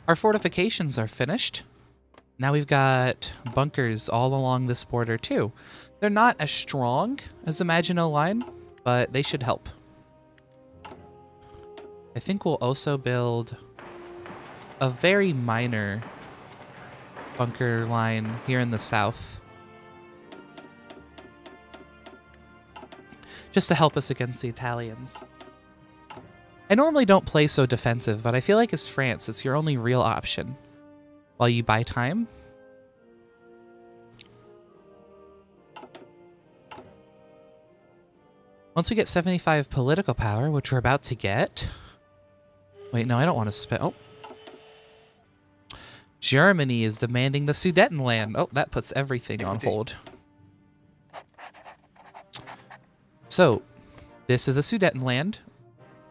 Our fortifications are finished. Now we've got bunkers all along this border too. They're not as strong as the Maginot Line, but they should help. I think we'll also build a very minor bunker line here in the south. Just to help us against the Italians. I normally don't play so defensive, but I feel like as France, it's your only real option while you buy time. Once we get 75 political power, which we're about to get... Wait, no, I don't want to spend... Oh. Germany is demanding the Sudetenland. Oh, that puts everything on hold. So, this is the Sudetenland.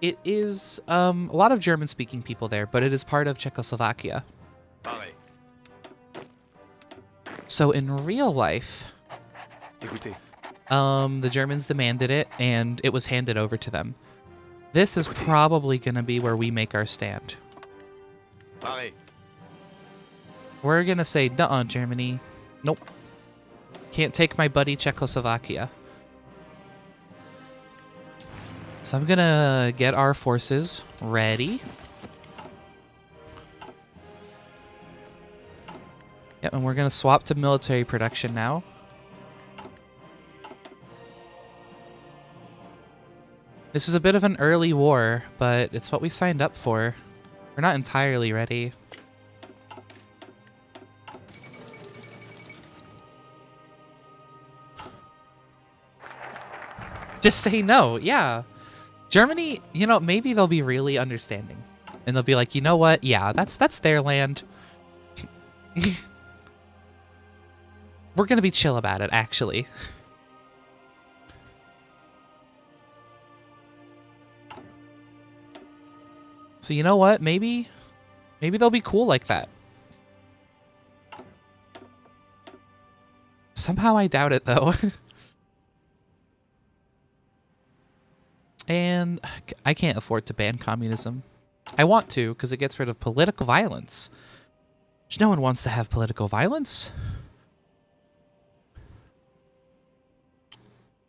It is a lot of German-speaking people there, but it is part of Czechoslovakia. So in real life, the Germans demanded it, and it was handed over to them. This is probably going to be where we make our stand. We're going to say, nuh-uh, Germany. Nope. Can't take my buddy Czechoslovakia. So I'm going to get our forces ready. Yep, and we're going to swap to military production now. This is a bit of an early war, but it's what we signed up for. We're not entirely ready. Just say no, yeah. Germany, you know, maybe they'll be really understanding. And they'll be like, you know what? Yeah, that's their land. We're going to be chill about it, actually. So you know what? Maybe they'll be cool like that. Somehow I doubt it, though. And I can't afford to ban communism. I want to, because it gets rid of political violence. Which no one wants to have political violence.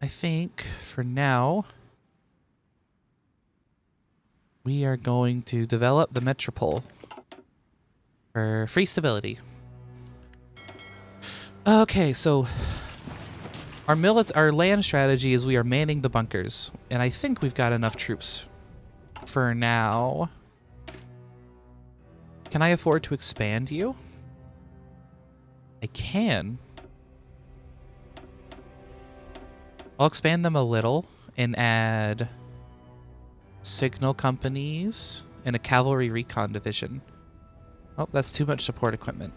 I think, for now, we are going to develop the metropole for free stability. Okay, so our land strategy is we are manning the bunkers, and I think we've got enough troops for now. Can I afford to expand you? I can. I'll expand them a little and add signal companies and a cavalry recon division. Oh, that's too much support equipment.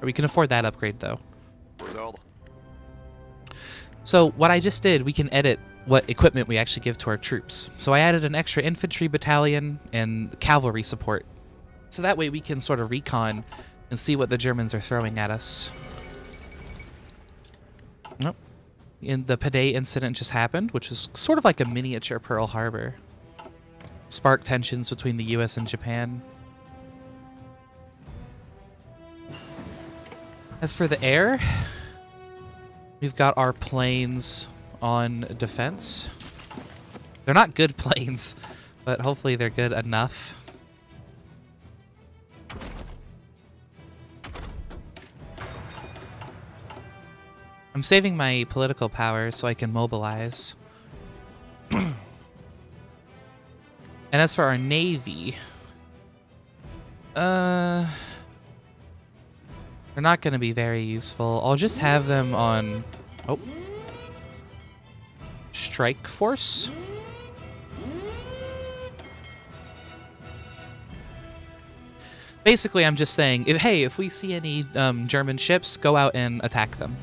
We can afford that upgrade, though. So what I just did, we can edit what equipment we actually give to our troops. So I added an extra infantry battalion and cavalry support. So that way we can sort of recon and see what the Germans are throwing at us. Nope. And the Padé incident just happened, which is sort of like a miniature Pearl Harbor. spark tensions between the US and Japan. As for the air, we've got our planes on defense. They're not good planes, but hopefully they're good enough. I'm saving my political power so I can mobilize. And as for our navy, they're not going to be very useful. I'll just have them on strike force. Basically, I'm just saying, hey, if we see any German ships, go out and attack them.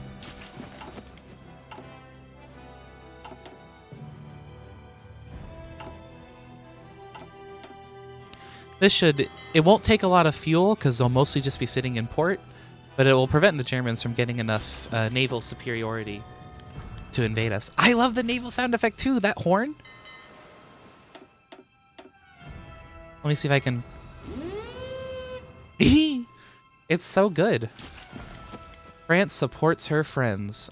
It won't take a lot of fuel because they'll mostly just be sitting in port, but it will prevent the Germans from getting enough naval superiority to invade us. I love the naval sound effect too, that horn. Let me see if I can... It's so good. France supports her friends.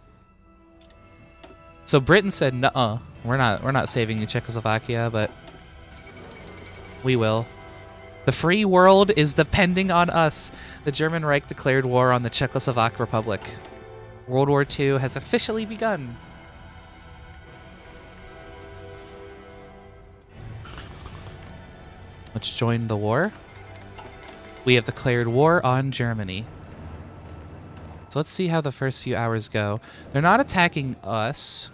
So Britain said, "Nuh-uh, we're not saving Czechoslovakia, but we will. The free world is depending on us." The German Reich declared war on the Czechoslovak Republic. World War II has officially begun. Let's join the war. We have declared war on Germany. So let's see how the first few hours go. They're not attacking us,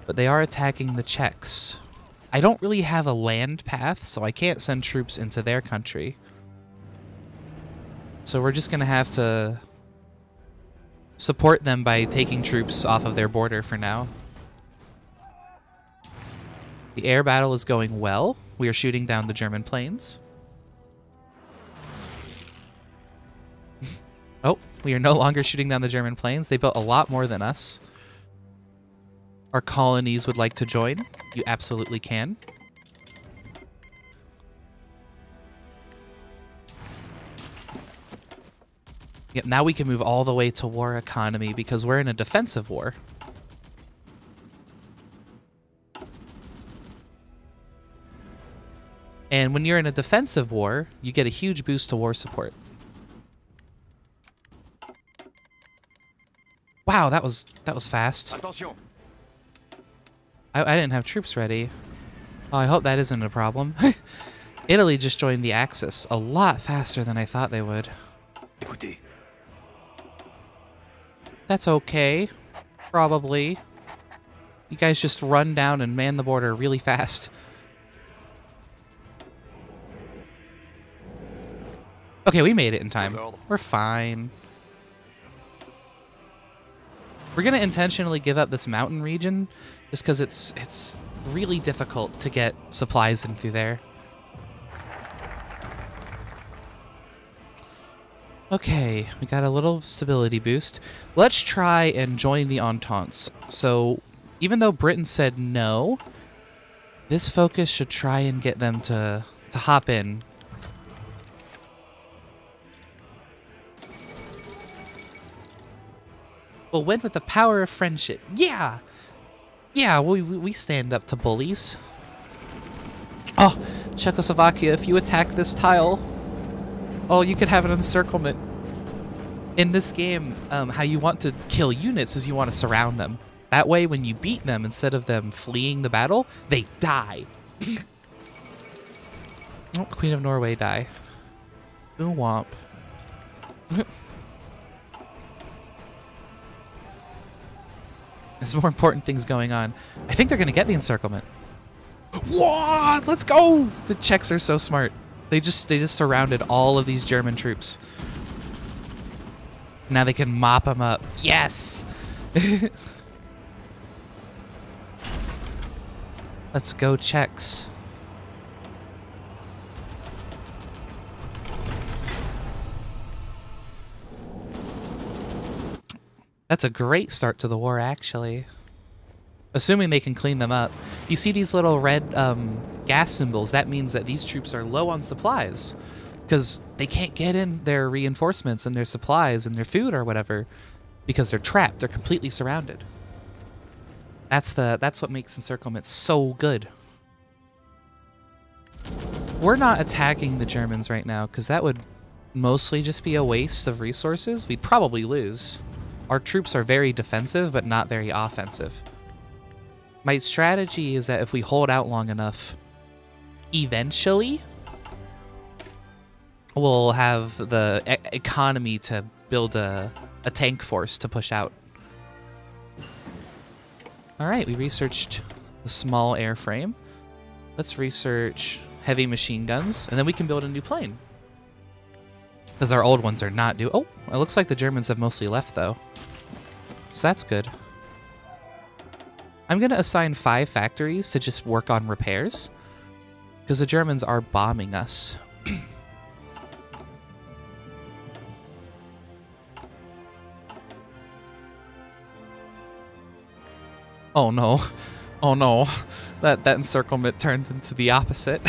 but they are attacking the Czechs. I don't really have a land path, so I can't send troops into their country. So we're just going to have to support them by taking troops off of their border for now. The air battle is going well. We are shooting down the German planes. Oh, we are no longer shooting down the German planes. They built a lot more than us. Our colonies would like to join. You absolutely can. Yep, now we can move all the way to war economy because we're in a defensive war. And when you're in a defensive war, you get a huge boost to war support. Wow, that was fast. Attention. I didn't have troops ready. Oh, I hope that isn't a problem. Italy just joined the Axis a lot faster than I thought they would. Écoutez. That's okay. Probably. You guys just run down and man the border really fast. Okay, we made it in time. We're fine. We're going to intentionally give up this mountain region just because it's really difficult to get supplies in through there. Okay, we got a little stability boost. Let's try and join the Entente. So even though Britain said no, this focus should try and get them to hop in. We'll win with the power of friendship. Yeah! Yeah, we stand up to bullies. Oh, Czechoslovakia, if you attack this tile, oh, you could have an encirclement. In this game, how you want to kill units is you want to surround them. That way, when you beat them, instead of them fleeing the battle, they die. Oh, Queen of Norway die. Ooh, womp. There's more important things going on. I think they're going to get the encirclement. What? Let's go! The Czechs are so smart. They just surrounded all of these German troops. Now they can mop them up. Yes! Let's go, Czechs. That's a great start to the war, actually. Assuming they can clean them up. You see these little red gas symbols, that means that these troops are low on supplies because they can't get in their reinforcements and their supplies and their food or whatever because they're trapped. They're completely surrounded. That's what makes encirclement so good. We're not attacking the Germans right now because that would mostly just be a waste of resources. We'd probably lose. Our troops are very defensive, but not very offensive. My strategy is that if we hold out long enough, eventually we'll have the economy to build a tank force to push out. All right, we researched the small airframe. Let's research heavy machine guns, and then we can build a new plane. Because our old ones are not due. Oh, it looks like the Germans have mostly left, though. So that's good. I'm going to assign 5 factories to just work on repairs. Because the Germans are bombing us. Oh no. Oh no. That encirclement turned into the opposite.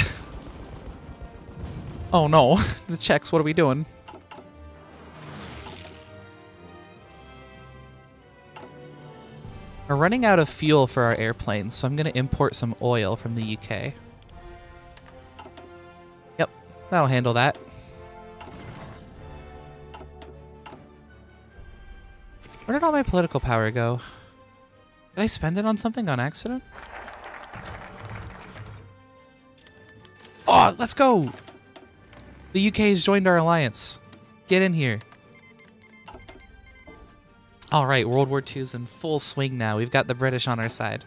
Oh no. The Czechs, what are we doing? We're running out of fuel for our airplanes, so I'm going to import some oil from the UK. Yep, that'll handle that. Where did all my political power go? Did I spend it on something on accident? Oh, let's go! The UK has joined our alliance. Get in here. All right, World War II's in full swing now. We've got the British on our side.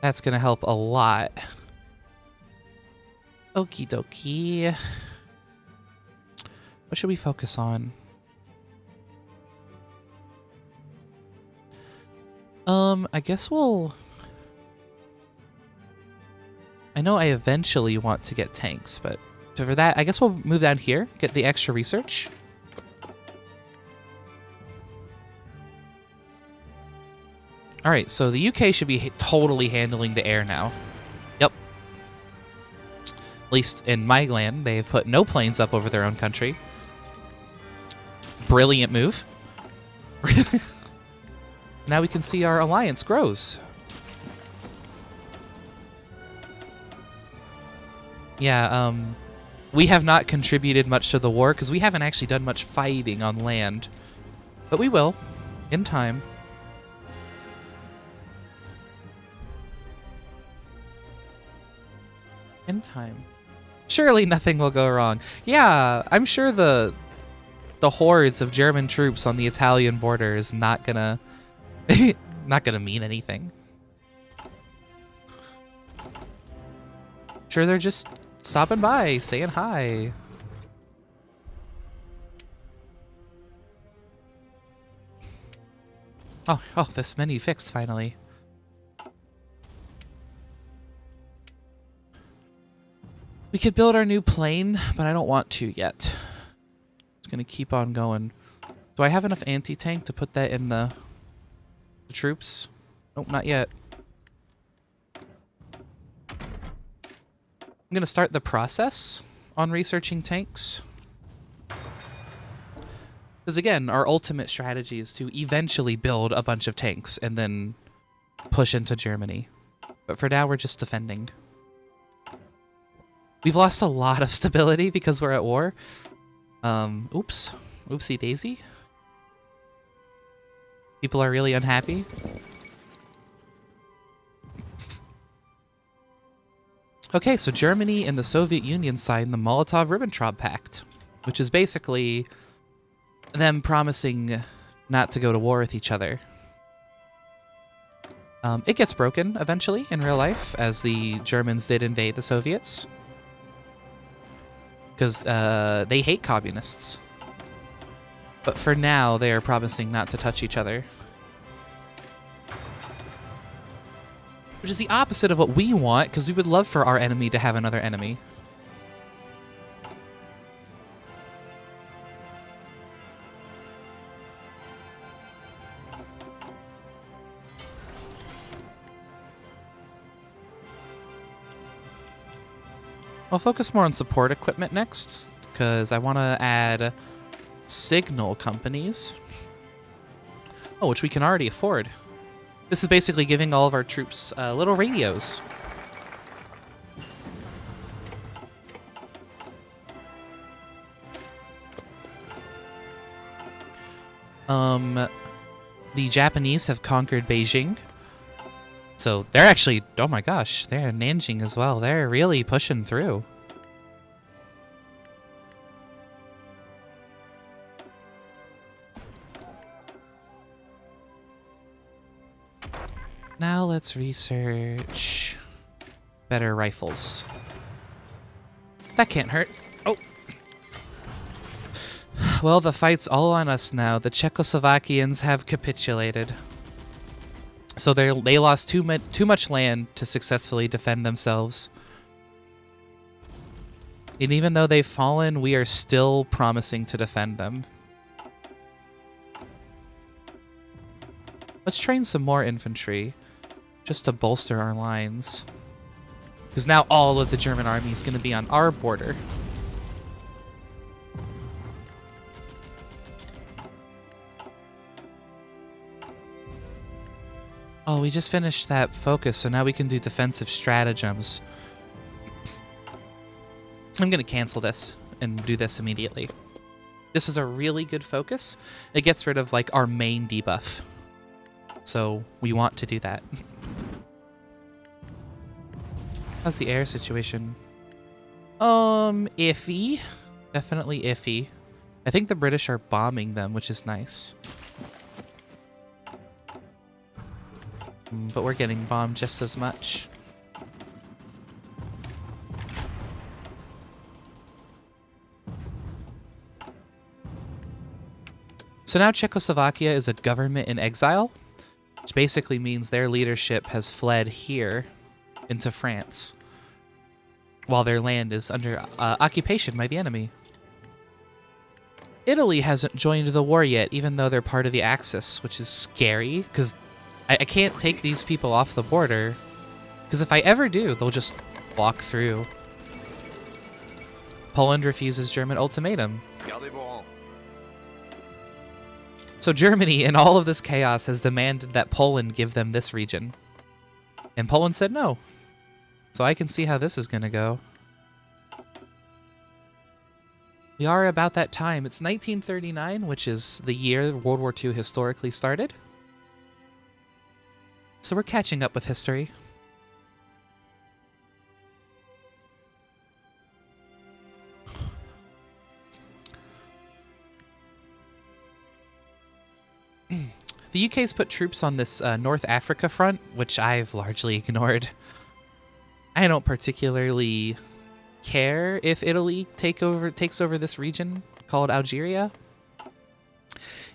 That's going to help a lot. Okie dokie. What should we focus on? I guess we'll... I know I eventually want to get tanks, but for that, I guess we'll move down here, get the extra research. All right, so the UK should be totally handling the air now. Yep. At least in my land, they've put no planes up over their own country. Brilliant move. Now we can see our alliance grows. Yeah, we have not contributed much to the war because we haven't actually done much fighting on land. But we will, in time. In time. Surely nothing will go wrong. Yeah, I'm sure the hordes of German troops on the Italian border is not gonna not gonna mean anything. Sure, they're just stopping by, saying hi. Oh, this menu fixed finally. We could build our new plane, but I don't want to yet. It's gonna keep on going. Do I have enough anti-tank to put that in the troops? Nope, not yet. I'm gonna start the process on researching tanks. Because again, our ultimate strategy is to eventually build a bunch of tanks and then push into Germany. But for now, we're just defending. We've lost a lot of stability because we're at war. Oops. Oopsie daisy. People are really unhappy. Okay, so Germany and the Soviet Union signed the Molotov-Ribbentrop Pact, which is basically them promising not to go to war with each other. It gets broken eventually in real life, as the Germans did invade the Soviets. Because they hate communists. But for now, they are promising not to touch each other. Which is the opposite of what we want, because we would love for our enemy to have another enemy. I'll focus more on support equipment next, because I want to add signal companies. Oh, which we can already afford. This is basically giving all of our troops little radios. The Japanese have conquered Beijing. So they're actually, oh my gosh, they're in Nanjing as well. They're really pushing through. Now let's research better rifles. That can't hurt. Oh. Well, the fight's all on us now. The Czechoslovakians have capitulated. So they lost too much land to successfully defend themselves. And even though they've fallen, we are still promising to defend them. Let's train some more infantry, just to bolster our lines. Because now all of the German army is going to be on our border. Oh, we just finished that focus, so now we can do defensive stratagems. I'm going to cancel this and do this immediately. This is a really good focus. It gets rid of, like, our main debuff. So we want to do that. How's the air situation? Iffy. Definitely iffy. I think the British are bombing them, which is nice. But we're getting bombed just as much. So now Czechoslovakia is a government in exile, which basically means their leadership has fled here into France, while their land is under occupation by the enemy. Italy hasn't joined the war yet, even though they're part of the Axis, which is scary, because I can't take these people off the border, because if I ever do, they'll just walk through. Poland refuses German ultimatum. So Germany, in all of this chaos, has demanded that Poland give them this region. And Poland said no. So I can see how this is going to go. We are about that time. It's 1939, which is the year World War II historically started. So we're catching up with history. The UK's put troops on this North Africa front, which I've largely ignored. I don't particularly care if Italy takes over this region called Algeria.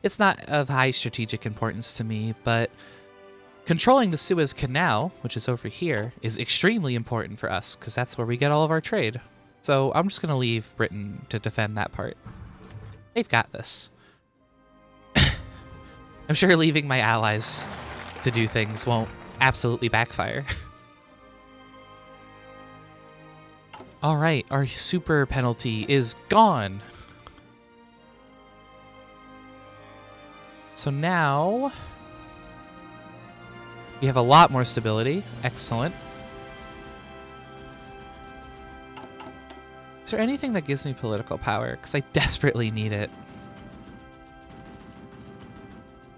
It's not of high strategic importance to me, but controlling the Suez Canal, which is over here, is extremely important for us, because that's where we get all of our trade. So I'm just going to leave Britain to defend that part. They've got this. I'm sure leaving my allies to do things won't absolutely backfire. All right, our super penalty is gone. So now we have a lot more stability. Excellent. Is there anything that gives me political power? Because I desperately need it.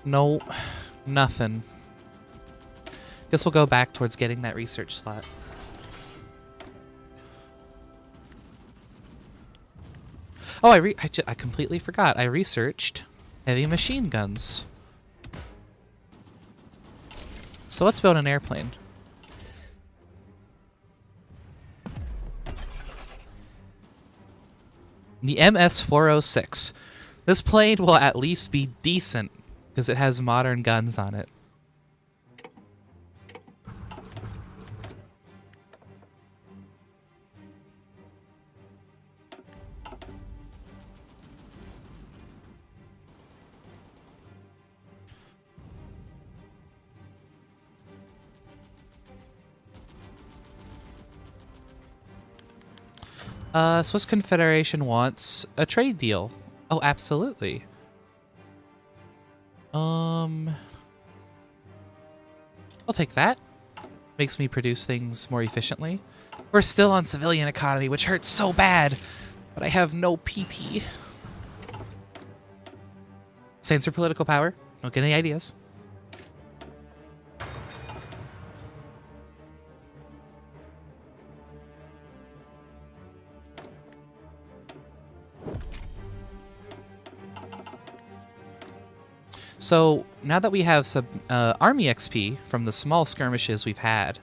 No, nothing. Guess we'll go back towards getting that research slot. Oh, I completely forgot. I researched heavy machine guns. So let's build an airplane. The MS-406. This plane will at least be decent, because it has modern guns on it. Swiss Confederation wants a trade deal. Oh, absolutely. I'll take that. Makes me produce things more efficiently. We're still on civilian economy, which hurts so bad, but I have no PP. Stands for political power. Don't get any ideas. So now that we have some army XP from the small skirmishes we've had,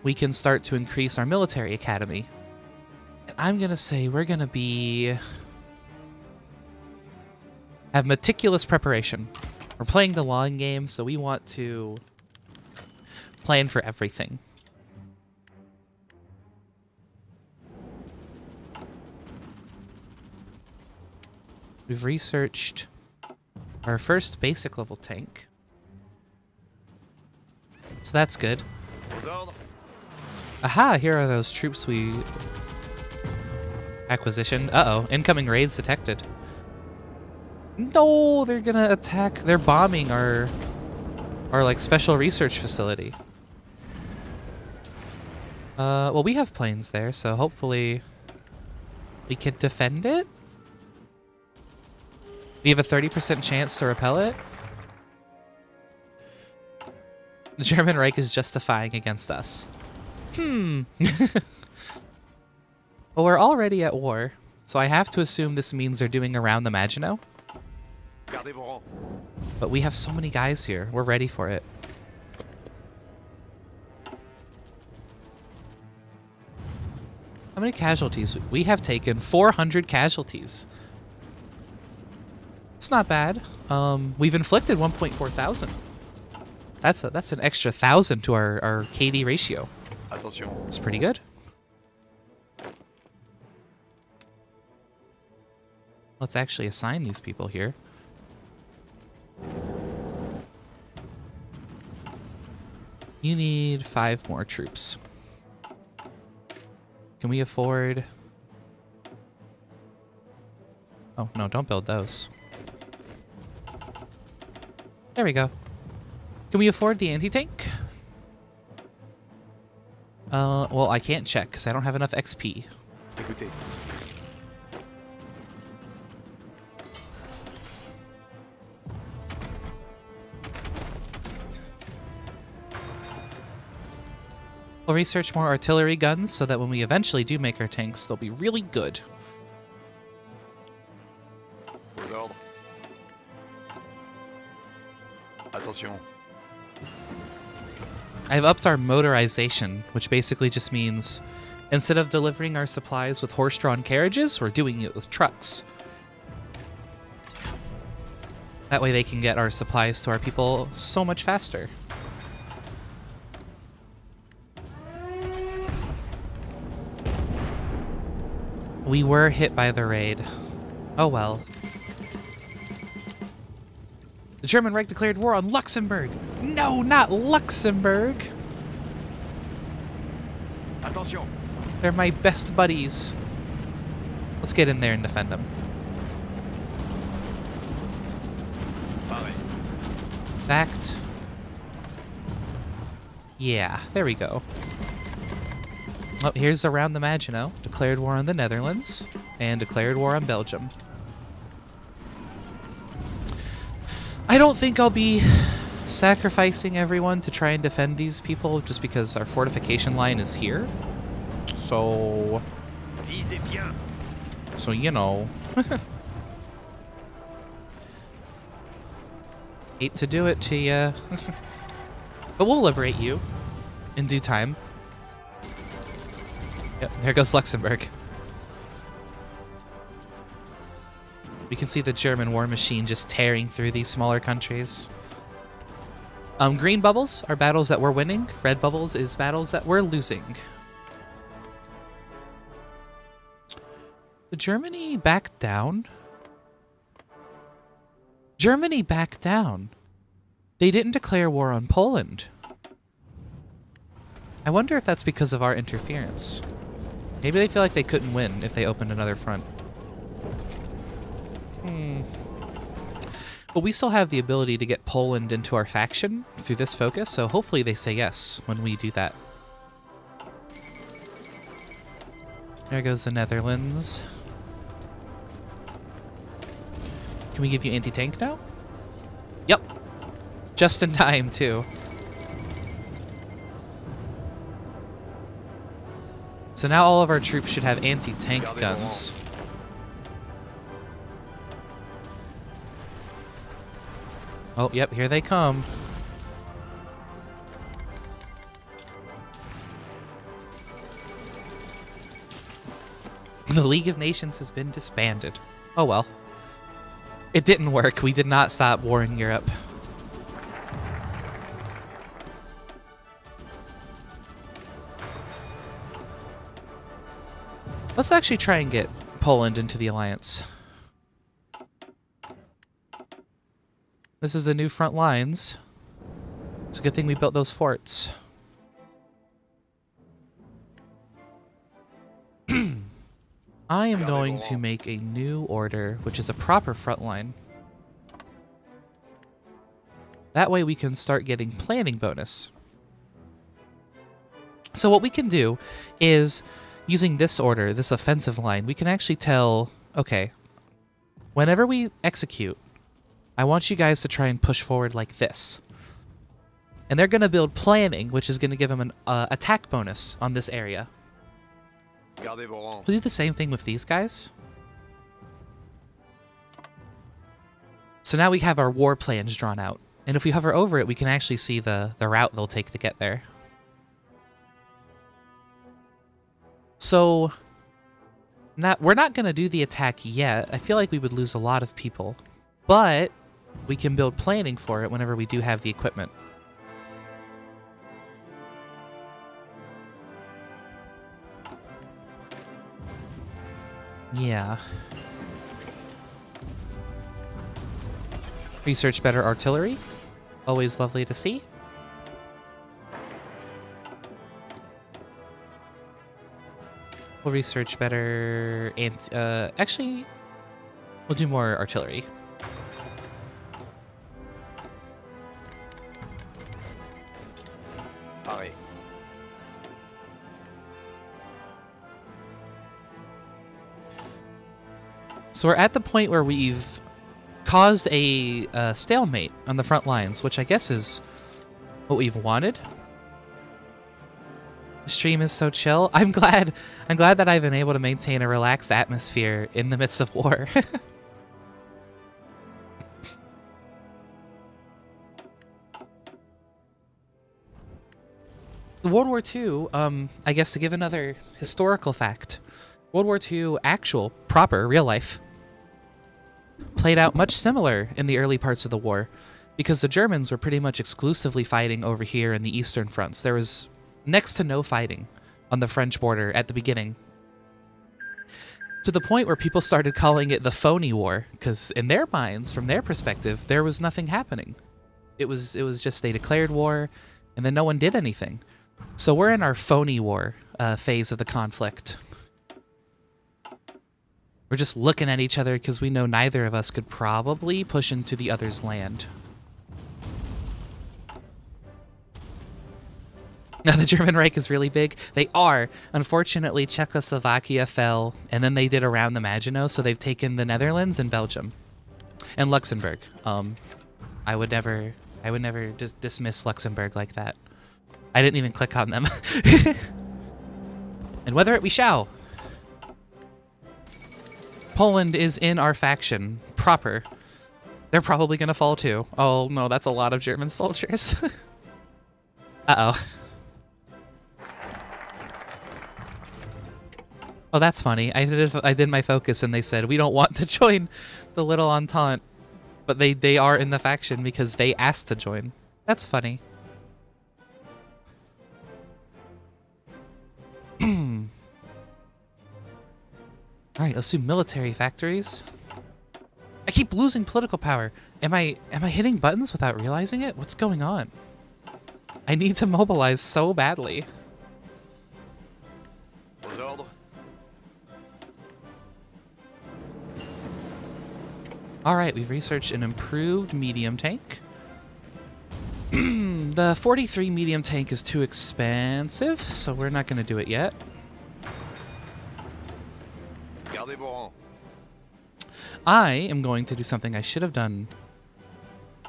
we can start to increase our military academy. And I'm gonna say we're gonna have meticulous preparation. We're playing the long game, so we want to plan for everything. We've researched our first basic level tank. So that's good. Aha, here are those troops we acquisitioned. Uh-oh, incoming raids detected. No, they're gonna attack. They're bombing our like special research facility. Well, we have planes there, so hopefully we can defend it. We have a 30% chance to repel it. The German Reich is justifying against us. Well, we're already at war, so I have to assume this means they're doing around the Maginot. But we have so many guys here. We're ready for it. How many casualties? We have taken 400 casualties. It's not bad. We've inflicted 1.4 thousand. That's an extra 1,000 to our KD ratio. Attention. It's pretty good. Let's actually assign these people here. You need 5 more troops. Can we afford... Oh, no, don't build those. There we go. Can we afford the anti-tank? Well, I can't check because I don't have enough XP. Écoutez. We'll research more artillery guns so that when we eventually do make our tanks, they'll be really good. Aux ordres. Attention. I've upped our motorization, which basically just means instead of delivering our supplies with horse-drawn carriages, we're doing it with trucks. That way they can get our supplies to our people so much faster. We were hit by the raid. Oh well. The German Reich declared war on Luxembourg. No, not Luxembourg. Attention. They're my best buddies. Let's get in there and defend them. Pareil. Fact. Yeah, there we go. Oh, here's around the Maginot. Declared war on the Netherlands and declared war on Belgium. I don't think I'll be sacrificing everyone to try and defend these people just because our fortification line is here. So, Visez bien. you know. Hate to do it to you. But we'll liberate you in due time. Yep, there goes Luxembourg. We can see the German war machine just tearing through these smaller countries. Green bubbles are battles that we're winning. Red bubbles is battles that we're losing. Did Germany back down? Germany backed down. They didn't declare war on Poland. I wonder if that's because of our interference. Maybe they feel like they couldn't win if they opened another front. But we still have the ability to get Poland into our faction through this focus, so hopefully they say yes when we do that. There goes the Netherlands. Can we give you anti-tank now? Yep. Just in time, too. So now all of our troops should have anti-tank guns. Oh, yep, here they come. The League of Nations has been disbanded. Oh well. It didn't work. We did not stop war in Europe. Let's actually try and get Poland into the alliance. This is the new front lines. It's a good thing we built those forts. I am going to make a new order, which is a proper front line. That way we can start getting planning bonus. So what we can do is, using this order, this offensive line, we can actually tell, okay, whenever we execute, I want you guys to try and push forward like this. And they're going to build planning, which is going to give them an attack bonus on this area. We'll do the same thing with these guys. So now we have our war plans drawn out. And if we hover over it, we can actually see the route they'll take to get there. So we're not going to do the attack yet. I feel like we would lose a lot of people. But we can build planning for it whenever we do have the equipment. Yeah. Research better artillery. Always lovely to see. We'll research better and actually we'll do more artillery. Pareil. So we're at the point where we've caused a stalemate on the front lines, which I guess is what we've wanted. The stream is so chill. I'm glad that I've been able to maintain a relaxed atmosphere in the midst of war. World War II, I guess to give another historical fact, World War II actual, proper, real life, played out much similar in the early parts of the war, because the Germans were pretty much exclusively fighting over here in the eastern fronts. There was next to no fighting on the French border at the beginning, to the point where people started calling it the phony war, because in their minds, from their perspective, there was nothing happening. It was just they declared war, and then no one did anything. So we're in our phony war phase of the conflict. We're just looking at each other because we know neither of us could probably push into the other's land. Now the German Reich is really big. They are. Unfortunately, Czechoslovakia fell, and then they did around the Maginot, so they've taken the Netherlands and Belgium. And Luxembourg. I would never just dismiss Luxembourg like that. I didn't even click on them. And weather it we shall. Poland is in our faction, proper. They're probably gonna fall too. Oh no, that's a lot of German soldiers. Uh-oh. Oh, that's funny. I did my focus and they said, we don't want to join the little Entente. But they are in the faction because they asked to join. That's funny. Alright, let's do military factories. I keep losing political power. Am I hitting buttons without realizing it? What's going on? I need to mobilize so badly. Aux ordres. All right, we've researched an improved medium tank. The 43 medium tank is too expensive, so we're not going to do it yet. Gardez vos rangs. I am going to do something I should have done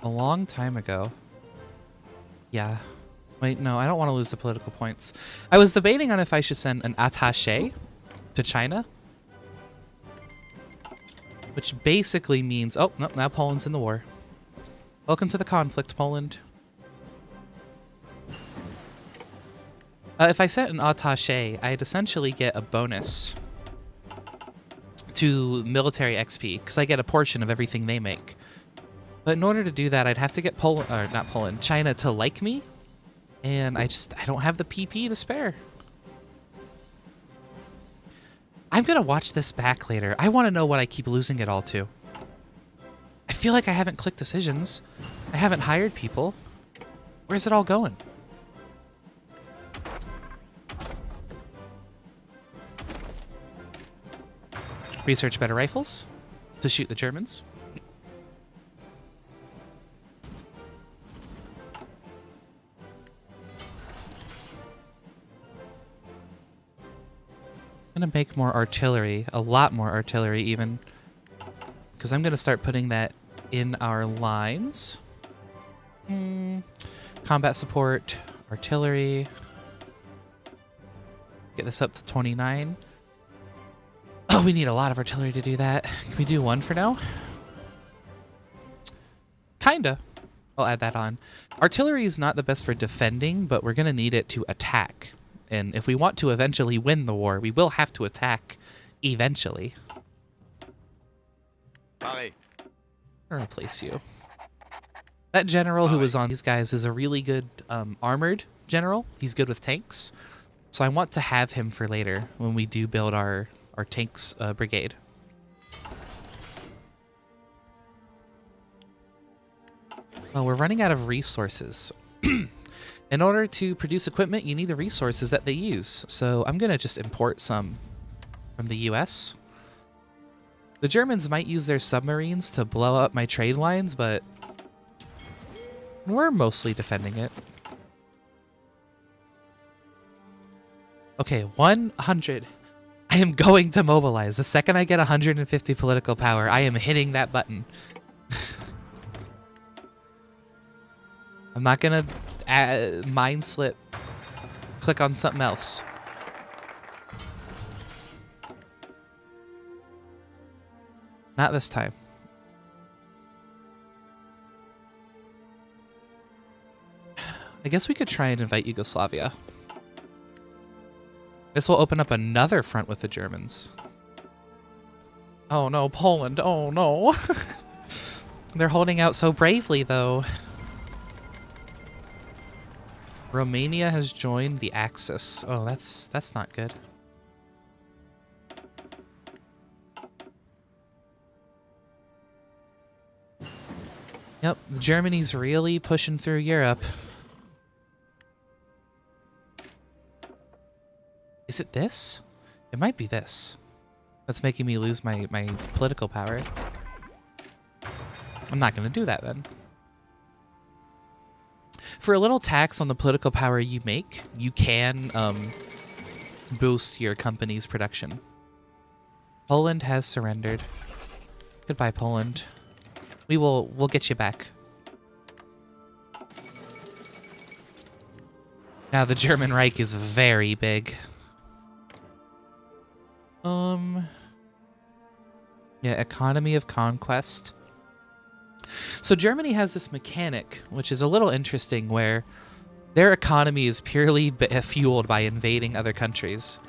a long time ago. Yeah. Wait, no, I don't want to lose the political points. I was debating on if I should send an attaché to China. Which basically means... Oh, no, now Poland's in the war. Welcome to the conflict, Poland. If I sent an attaché, I'd essentially get a bonus to military XP, because I get a portion of everything they make. But in order to do that, I'd have to get China to like me, and I don't have the PP to spare. I'm gonna watch this back later. I want to know what I keep losing it all to. I feel like I haven't clicked decisions. I haven't hired people. Where's it all going? Research better rifles to shoot the Germans. I'm gonna make more artillery, a lot more artillery even, because I'm gonna start putting that in our lines. Combat support, artillery. Get this up to 29. Oh, we need a lot of artillery to do that. Can we do one for now? Kinda. I'll add that on. Artillery is not the best for defending, but we're gonna need it to attack. And if we want to eventually win the war, we will have to attack eventually. Paré. I'll replace you. That general who was on these guys is a really good armored general. He's good with tanks. So I want to have him for later when we do build our tanks brigade. Well, we're running out of resources. In order to produce equipment, you need the resources that they use. So I'm going to just import some from the US. The Germans might use their submarines to blow up my trade lines, but we're mostly defending it. Okay, 100. I am going to mobilize. The second I get 150 political power, I am hitting that button. I'm not gonna mind slip. Click on something else. Not this time. I guess we could try and invite Yugoslavia. This will open up another front with the Germans. Oh no, Poland. Oh no. They're holding out so bravely, though. Romania has joined the Axis. Oh, that's not good. Yep, Germany's really pushing through Europe. Is it this? It might be this. That's making me lose my political power. I'm not going to do that then. For a little tax on the political power you make, you can boost your company's production. Poland has surrendered. Goodbye, Poland. We'll get you back. Now the German Reich is very big. Yeah, economy of conquest. So Germany has this mechanic, which is a little interesting, where their economy is purely fueled by invading other countries.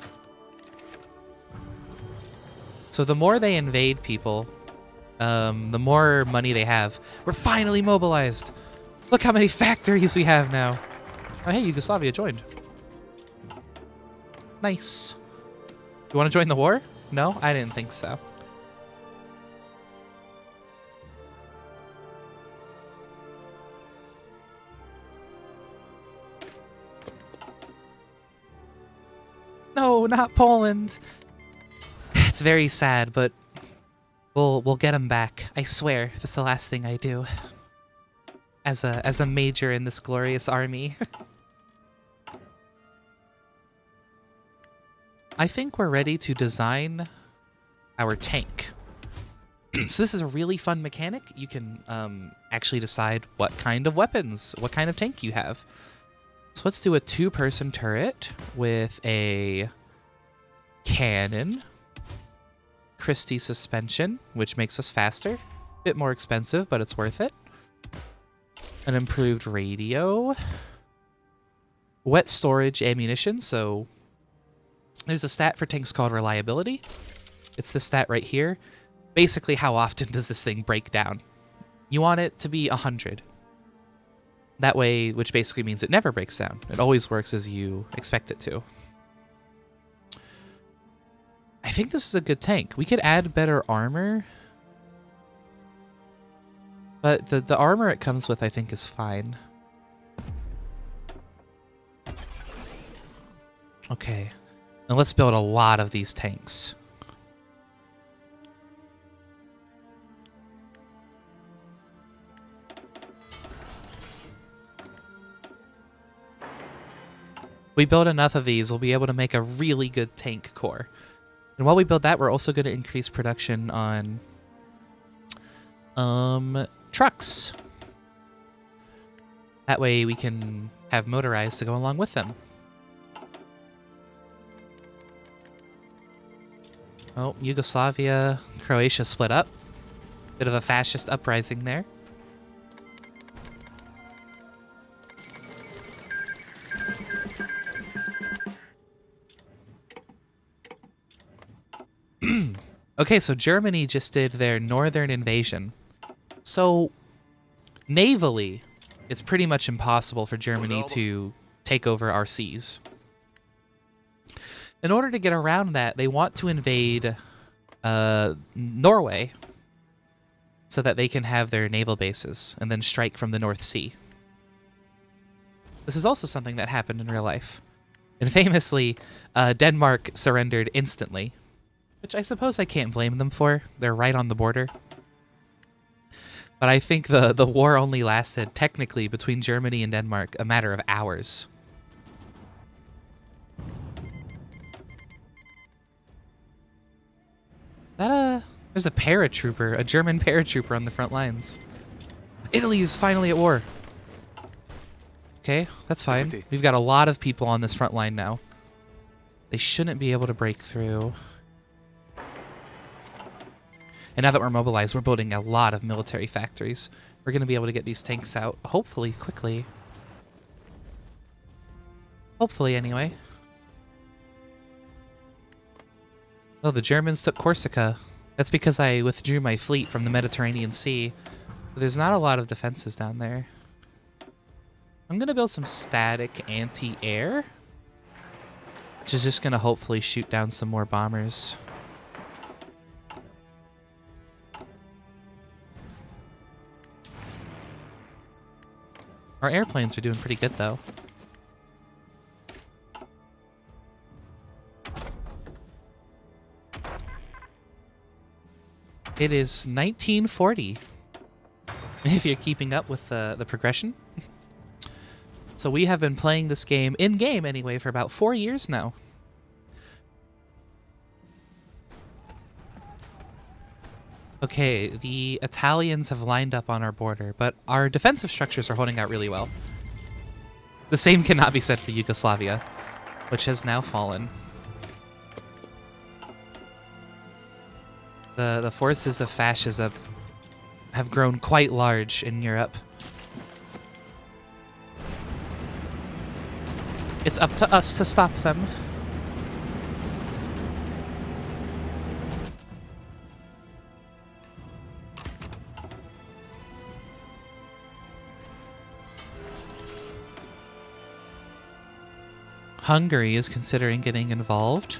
So the more they invade people, the more money they have. We're finally mobilized. Look how many factories we have now. Oh, hey, Yugoslavia joined. Nice. You want to join the war? No? I didn't think so. No, not Poland. It's very sad, but We'll get him back. I swear, this is the last thing I do. As a major in this glorious army. I think we're ready to design our tank. So this is a really fun mechanic. You can actually decide what kind of weapons, what kind of tank you have. So let's do a 2-person turret with a cannon, Christie suspension, which makes us faster. Bit more expensive, but it's worth it. An improved radio. Wet storage ammunition, so there's a stat for tanks called reliability. It's the stat right here. Basically, how often does this thing break down? You want it to be 100. That way, which basically means it never breaks down. It always works as you expect it to. I think this is a good tank. We could add better armor. But the armor it comes with, I think, is fine. Okay. Now let's build a lot of these tanks. We build enough of these, we'll be able to make a really good tank core. And while we build that, we're also going to increase production on trucks. That way we can have motorized to go along with them. Oh, Yugoslavia, Croatia split up. Bit of a fascist uprising there. Okay, so Germany just did their northern invasion. So, navally, it's pretty much impossible for Germany to take over our seas. In order to get around that, they want to invade Norway so that they can have their naval bases and then strike from the North Sea. This is also something that happened in real life. And famously, Denmark surrendered instantly. Which I suppose I can't blame them for. They're right on the border. But I think the war only lasted, technically, between Germany and Denmark, a matter of hours. There's a paratrooper, a German paratrooper on the front lines. Italy's finally at war. Okay, that's fine. We've got a lot of people on this front line now. They shouldn't be able to break through. And now that we're mobilized, we're building a lot of military factories. We're going to be able to get these tanks out, hopefully, quickly. Hopefully, anyway. Oh, the Germans took Corsica. That's because I withdrew my fleet from the Mediterranean Sea. There's not a lot of defenses down there. I'm going to build some static anti-air, which is just going to hopefully shoot down some more bombers. Our airplanes are doing pretty good, though. It is 1940, if you're keeping up with the progression. So we have been playing this game, in-game anyway, for about 4 years now. Okay, the Italians have lined up on our border, but our defensive structures are holding out really well. The same cannot be said for Yugoslavia, which has now fallen. The forces of fascism have grown quite large in Europe. It's up to us to stop them. Hungary is considering getting involved.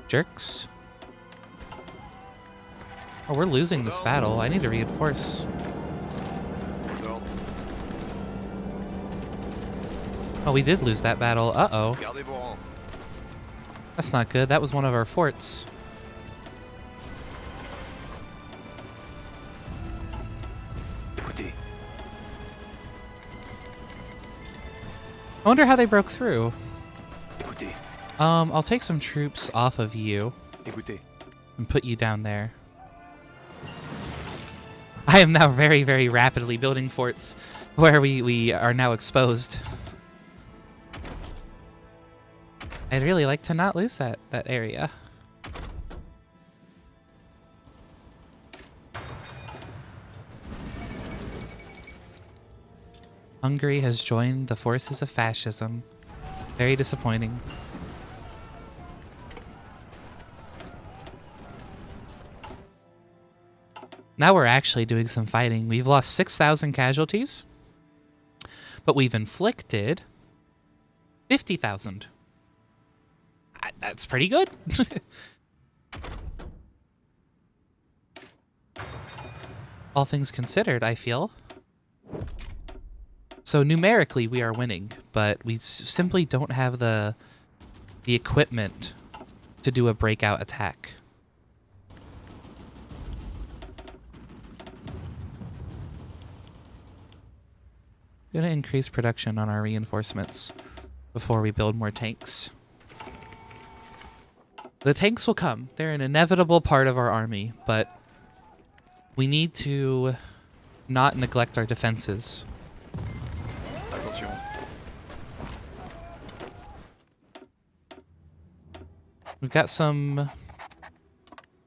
Jerks. Oh, we're losing this battle. I need to reinforce. Oh, we did lose that battle. Uh-oh. That's not good. That was one of our forts. I wonder how they broke through. Écoutez, I'll take some troops off of you écoutez. and put you down there. I am now very, very rapidly building forts where we are now exposed. I'd really like to not lose that area. Hungary has joined the forces of fascism. Very disappointing. Now we're actually doing some fighting. We've lost 6,000 casualties, but we've inflicted 50,000. That's pretty good. All things considered, I feel. So numerically, we are winning, but we simply don't have the equipment to do a breakout attack. I'm gonna increase production on our reinforcements before we build more tanks. The tanks will come. They're an inevitable part of our army, but we need to not neglect our defenses. Attention. We've got some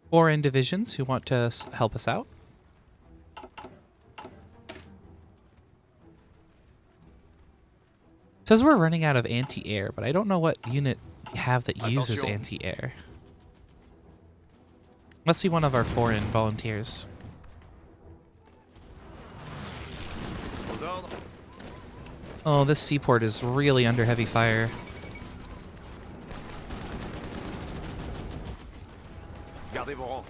foreign divisions who want to help us out. It says we're running out of anti-air, but I don't know what unit we have that uses anti-air. Must be one of our foreign volunteers. Aux ordres. Oh, this seaport is really under heavy fire. Gardez vos rangs.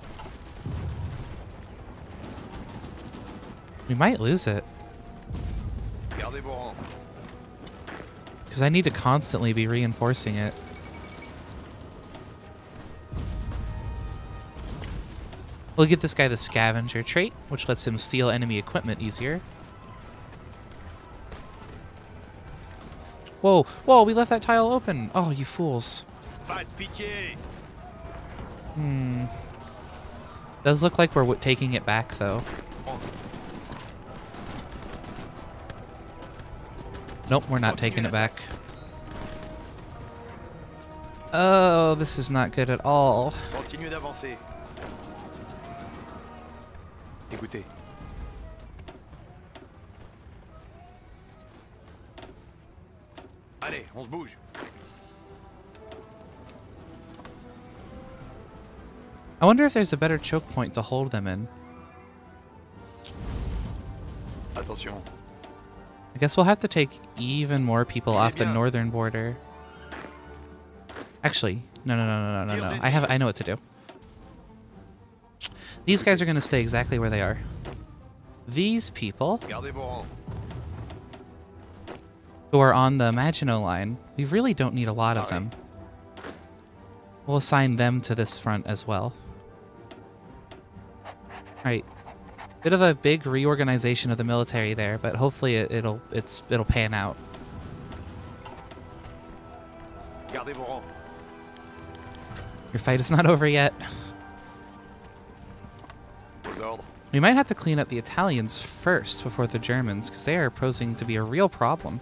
We might lose it, Gardez vos rangs. because I need to constantly be reinforcing it. We'll give this guy the scavenger trait, which lets him steal enemy equipment easier. Whoa, whoa, we left that tile open. Oh, you fools. Pas de pitié. Does look like we're taking it back, though. Nope, we're not taking it back. Oh, this is not good at all. Continuez d'avancer. Écoutez. Allez, on se bouge. I wonder if there's a better choke point to hold them in. Attention. I guess we'll have to take even more people off the northern border. Actually, no. I know what to do. These guys are going to stay exactly where they are. These people Gardez vos rangs. who are on the Maginot Line, we really don't need a lot of them. We'll assign them to this front as well. Alright. Bit of a big reorganization of the military there, but hopefully it'll pan out. Gardez vos rangs. Your fight is not over yet. Aux ordres. We might have to clean up the Italians first before the Germans, because they are posing to be a real problem.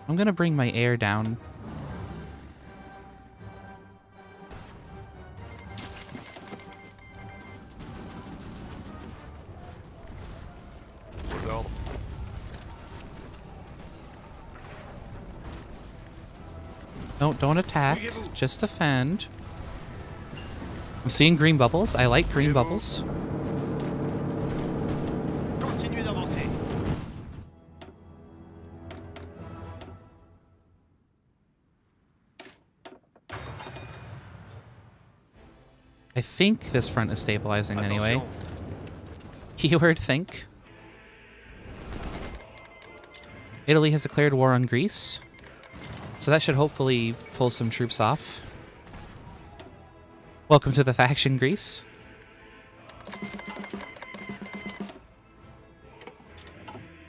I'm going to bring my air down. Aux ordres. Don't attack. Just defend. I'm seeing green bubbles. I like green bubbles. Continuez d'avancer. I think this front is stabilizing anyway. Attention. Keyword think. Italy has declared war on Greece. So that should hopefully pull some troops off. Welcome to the faction, Greece.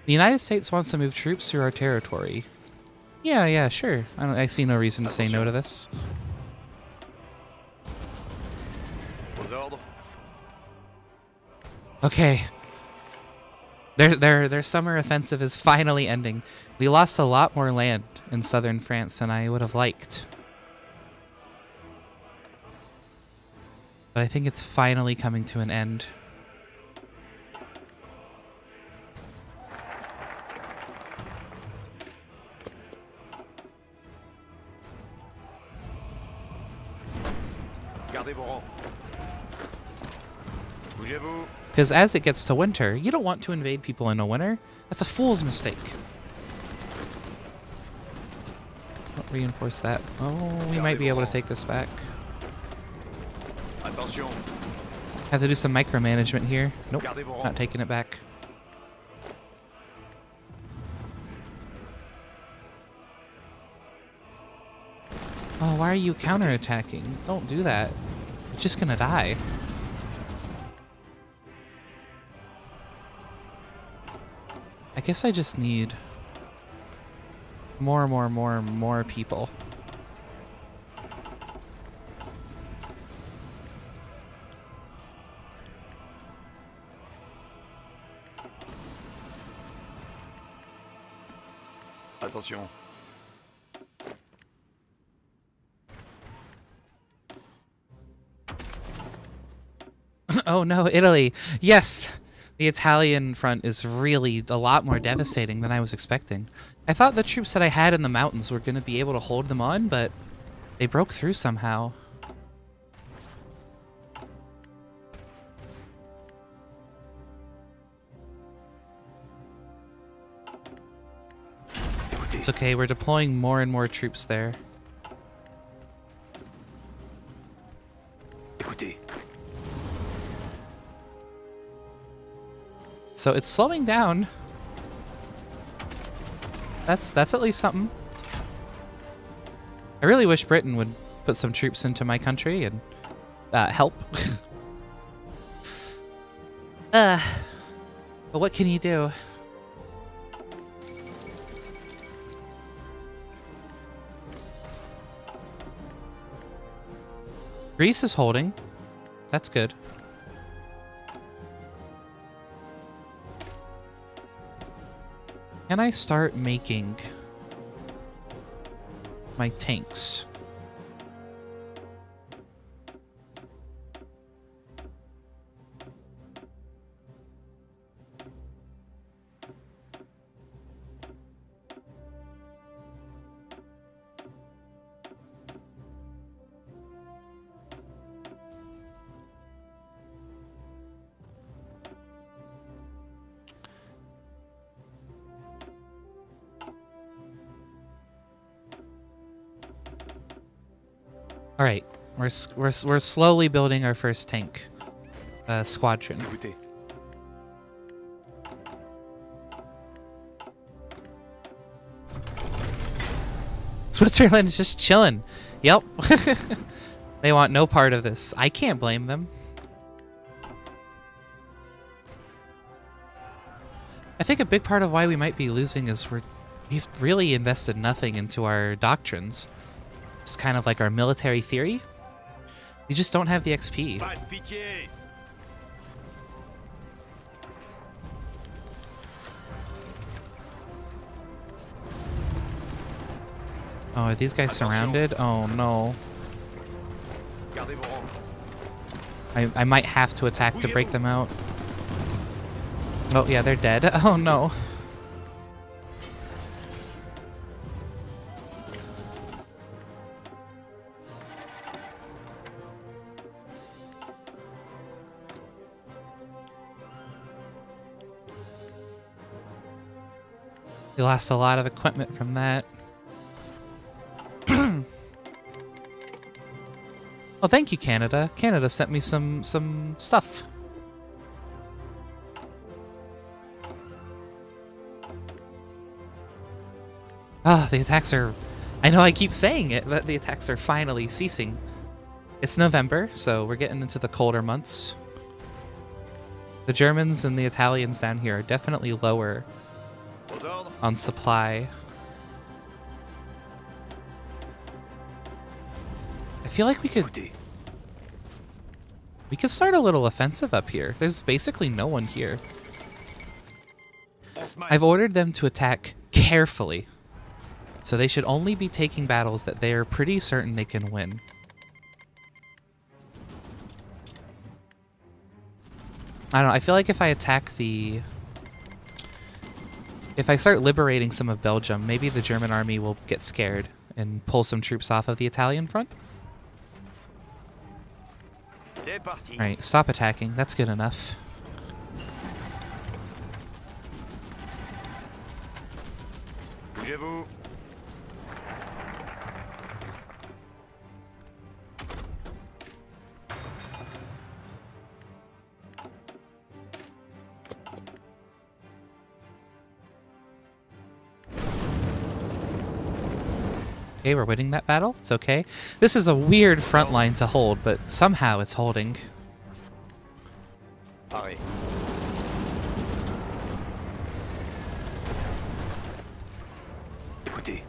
The United States wants to move troops through our territory. Yeah, sure. I see no reason to say no to this. Aux ordres. Okay. Their summer offensive is finally ending. We lost a lot more land in southern France than I would have liked. But I think it's finally coming to an end. Gardez vos rangs. Bougez-vous. Because as it gets to winter, you don't want to invade people in the winter. That's a fool's mistake. Don't reinforce that. Oh, we might be able to take this back. Attention. Have to do some micromanagement here. Nope, Gardez vos rangs. not taking it back. Oh, why are you counterattacking? Don't do that. You're just gonna die. I guess I just need more people. Attention. Oh no, Italy. Yes, the Italian front is really a lot more devastating than I was expecting. I thought the troops that I had in the mountains were going to be able to hold them on, but they broke through somehow. It's okay, we're deploying more and more troops there. Écoutez. So it's slowing down. That's at least something. I really wish Britain would put some troops into my country and help. But what can you do? Greece is holding. That's good. Can I start making my tanks? All right, we're slowly building our first tank squadron. Écoutez. Switzerland's just chilling. Yep. They want no part of this. I can't blame them. I think a big part of why we might be losing is we've really invested nothing into our doctrines. It's kind of like our military theory. We just don't have the XP. Pas de pitié. Oh, are these guys surrounded? Oh no. Gardez vos rangs. I might have to attack to break them out. Oh yeah, they're dead. Oh no. We lost a lot of equipment from that. Oh, thank you, Canada. Canada sent me some stuff. Ah, the attacks are... I know I keep saying it, but the attacks are finally ceasing. It's November, so we're getting into the colder months. The Germans and the Italians down here are definitely lower Aux ordres. on supply. I feel like we could start a little offensive up here. There's basically no one here. I've ordered them to attack carefully, so they should only be taking battles that they are pretty certain they can win. I don't know, I feel like if I attack if I start liberating some of Belgium, maybe the German army will get scared and pull some troops off of the Italian front. Alright, stop attacking. That's good enough. Bougez-vous. Okay, we're winning that battle. It's okay. This is a weird front line to hold, but somehow it's holding. Arrêt. Écoutez.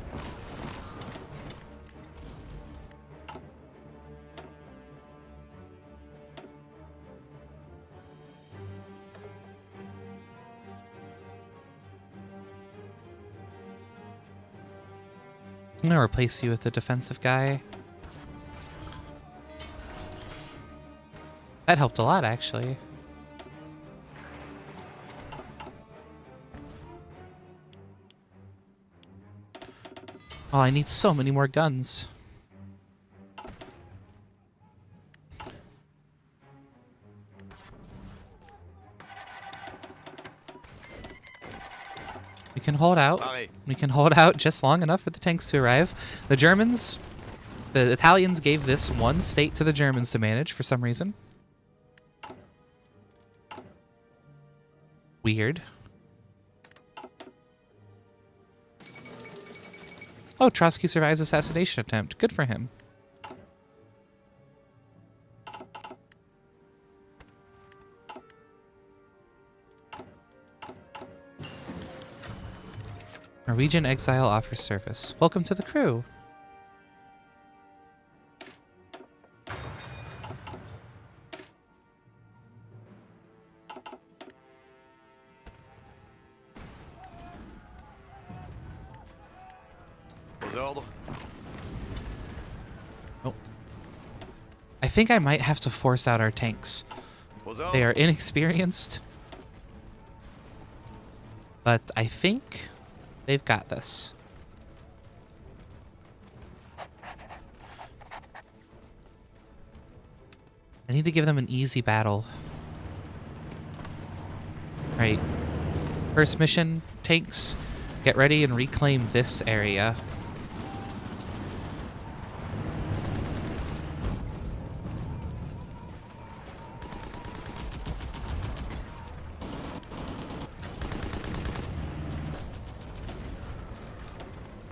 I'm gonna replace you with a defensive guy. That helped a lot, actually. Oh, I need so many more guns. We can hold out. We can hold out just long enough for the tanks to arrive. The Germans, the Italians gave this one state to the Germans to manage for some reason. Weird. Oh, Trotsky survives assassination attempt. Good for him. Norwegian exile offers service. Welcome to the crew. Aux ordres. Oh. I think I might have to force out our tanks. Aux ordres. They are inexperienced. But I think they've got this. I need to give them an easy battle. Right. First mission, tanks, get ready and reclaim this area.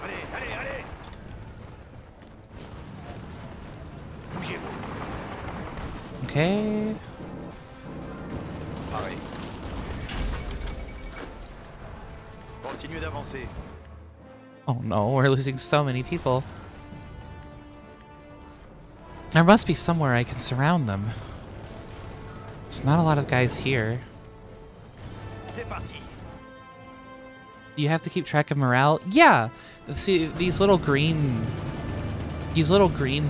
Allez, allez, allez. Bougez-vous. Okay. Arrêt. Continuez d'avancer. Oh no, we're losing so many people. There must be somewhere I can surround them. There's not a lot of guys here. C'est parti. You have to keep track of morale? Yeah! See, these little green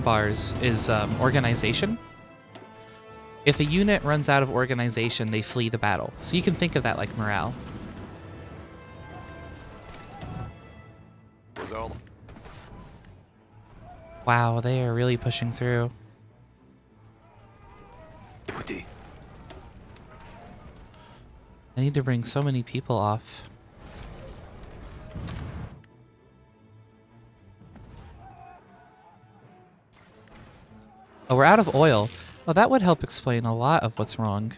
bars is organization. If a unit runs out of organization, they flee the battle. So you can think of that like morale. Aux ordres. Wow, they are really pushing through. Écoutez. I need to bring so many people off. Oh, we're out of oil. Oh, that would help explain a lot of what's wrong.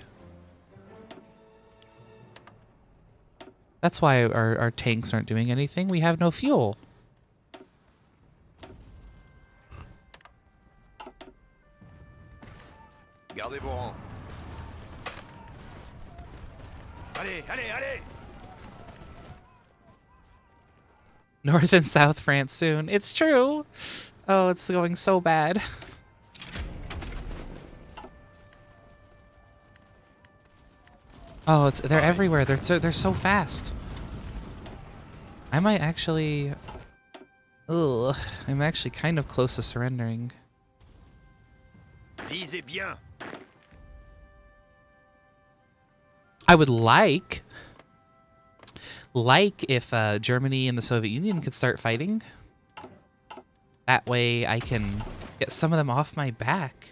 That's why our tanks aren't doing anything. We have no fuel. Gardez vos rangs. Allez, allez, allez. North and South France soon. It's true. Oh, it's going so bad. Oh, they're everywhere. They're so fast. I might actually. Ugh, I'm actually kind of close to surrendering. Visez bien. I would like if Germany and the Soviet Union could start fighting. That way I can get some of them off my back.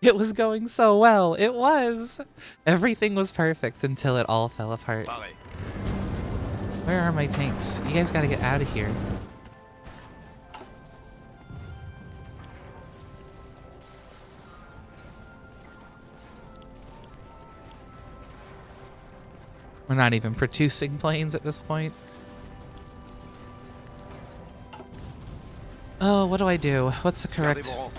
It was going so well. It was. Everything was perfect until it all fell apart. Pareil. Where are my tanks? You guys gotta get out of here. We're not even producing planes at this point. Oh, what do I do? What's the Gardez correct? vos rangs.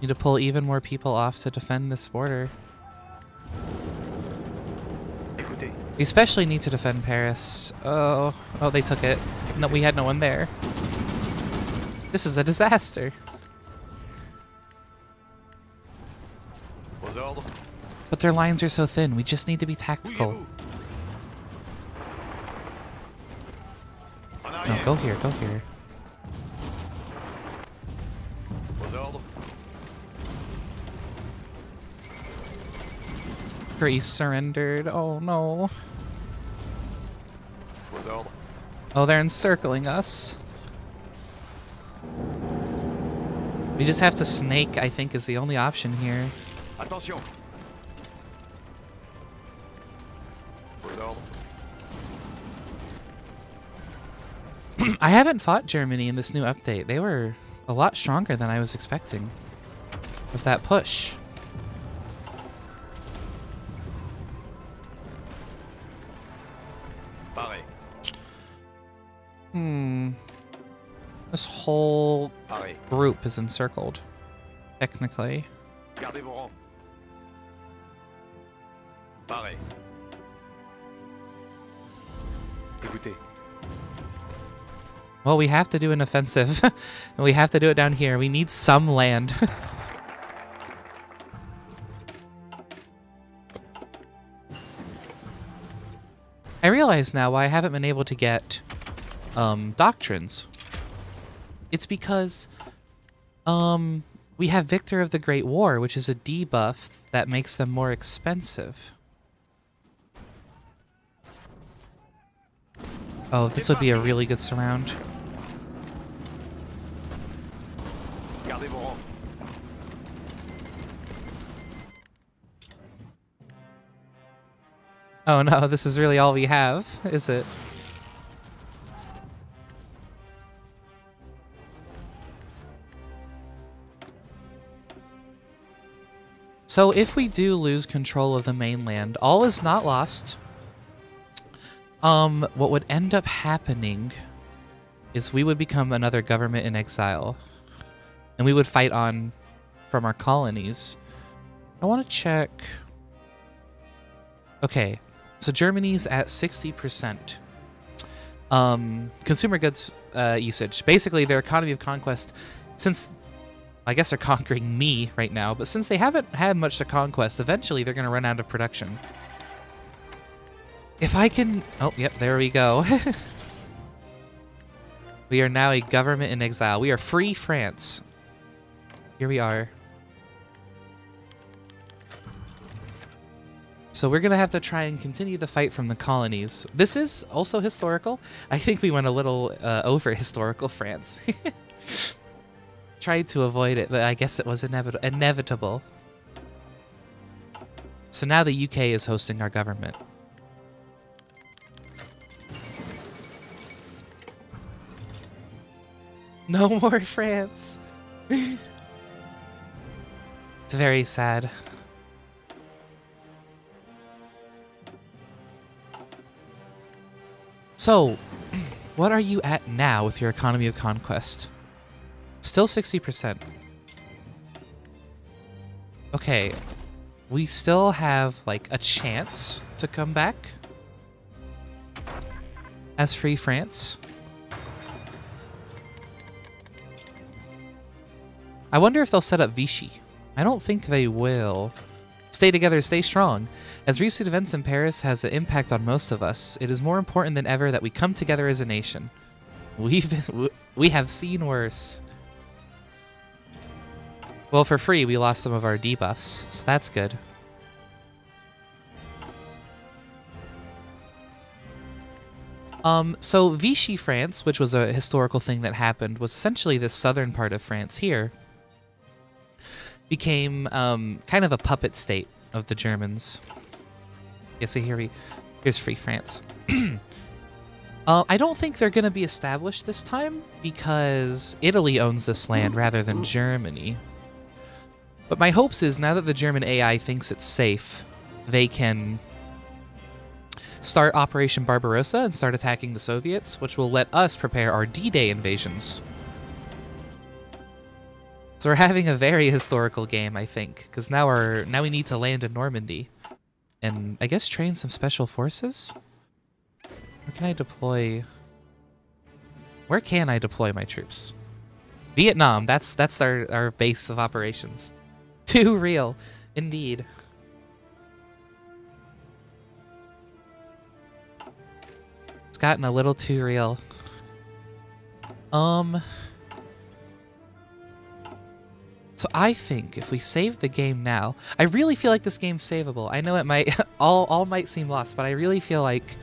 Need to pull even more people off to defend this border. Écoutez. We especially need to defend Paris. Oh, they took it. No, we had no one there. This is a disaster. Aux ordres. But their lines are so thin. We just need to be tactical. Bougez-vous. En No, arrière. go here, go here. Aux ordres. Greece surrendered. Oh no. Aux ordres. Oh, they're encircling us. We just have to snake, I think, is the only option here. Attention. Aux ordres. I haven't fought Germany in this new update. They were a lot stronger than I was expecting with that push. Pareil. This whole Pareil. group is encircled, technically. Gardez vos rangs. Pareil. Écoutez. Well, we have to do an offensive. And we have to do it down here. We need some land. I realize now why I haven't been able to get doctrines. It's because we have Victor of the Great War, which is a debuff that makes them more expensive. Oh, this would be a really good surround. Gardez vos rangs. Oh no, this is really all we have, is it? So if we do lose control of the mainland, all is not lost. What would end up happening is we would become another government in exile. And we would fight on from our colonies. I want to check. Okay, so Germany's at 60%. Consumer goods usage. Basically, their economy of conquest, since I guess they're conquering me right now, but since they haven't had much to conquest, eventually they're going to run out of production. If I can... Oh, yep, there we go. We are now a government in exile. We are free France. Here we are. So we're going to have to try and continue the fight from the colonies. This is also historical. I think we went a little over historical France. Tried to avoid it, but I guess it was inevitable. So now the UK is hosting our government. No more France. It's very sad. So, what are you at now with your economy of conquest? Still 60%. Okay. we still have, like, a chance to come back as Free France. I wonder if they'll set up Vichy. I don't think they will. Stay together, stay strong. As recent events in Paris has an impact on most of us, it is more important than ever that we come together as a nation. We have seen worse. Well, for free, we lost some of our debuffs, so that's good. So Vichy France, which was a historical thing that happened, was essentially this southern part of France here, became kind of a puppet state of the Germans. Yeah, so here's Free France. I don't think they're going to be established this time because Italy owns this land rather than Germany. But my hopes is now that the German AI thinks it's safe, they can start Operation Barbarossa and start attacking the Soviets, which will let us prepare our D-Day invasions. So we're having a very historical game, I think, because now we need to land in Normandy, and I guess train some special forces. Where can I deploy? Where can I deploy my troops? Vietnam. That's our base of operations. Too real, indeed. It's gotten a little too real. So I think if we save the game now, I really feel like this game's savable. I know it might all might seem lost, but I really feel like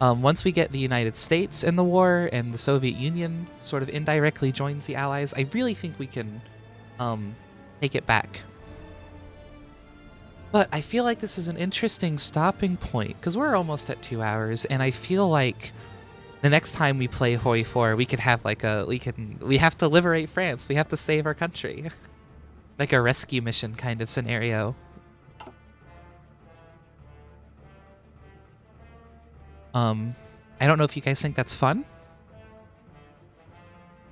once we get the United States in the war and the Soviet Union sort of indirectly joins the Allies, I really think we can take it back. But I feel like this is an interesting stopping point because we're almost at 2 hours, and I feel like the next time we play Hoi4, we could have like we have to liberate France. We have to save our country. Like a rescue mission kind of scenario. I don't know if you guys think that's fun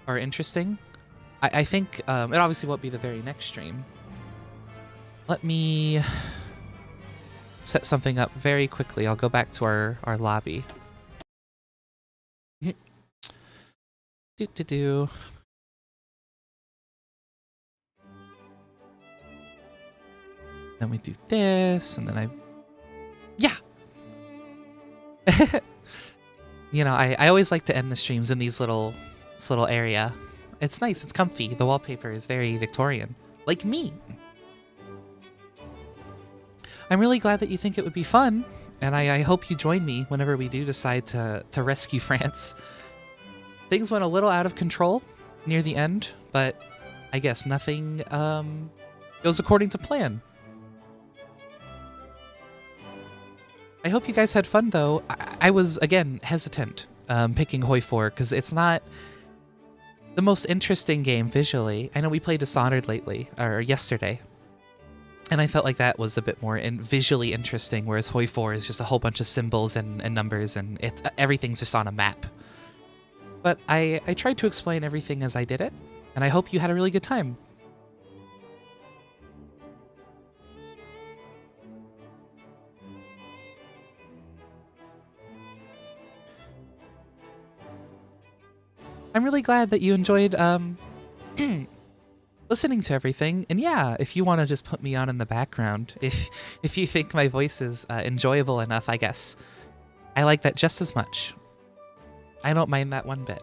or interesting. I think it obviously won't be the very next stream. Let me set something up very quickly. I'll go back to our lobby. Do. Then we do this, and then yeah. You know, I always like to end the streams in this little area. It's nice, it's comfy. The wallpaper is very Victorian, like me. I'm really glad that you think it would be fun, and I hope you join me whenever we do decide to rescue France. Things went a little out of control near the end, but I guess nothing goes according to plan. I hope you guys had fun, though. I was, again, hesitant picking Hoi4 because it's not the most interesting game visually. I know we played Dishonored lately, or yesterday, and I felt like that was a bit more visually interesting, whereas Hoi4 is just a whole bunch of symbols and numbers, and everything's just on a map. But I tried to explain everything as I did it, and I hope you had a really good time. I'm really glad that you enjoyed listening to everything. And yeah, if you want to just put me on in the background, if you think my voice is enjoyable enough, I guess. I like that just as much. I don't mind that one bit.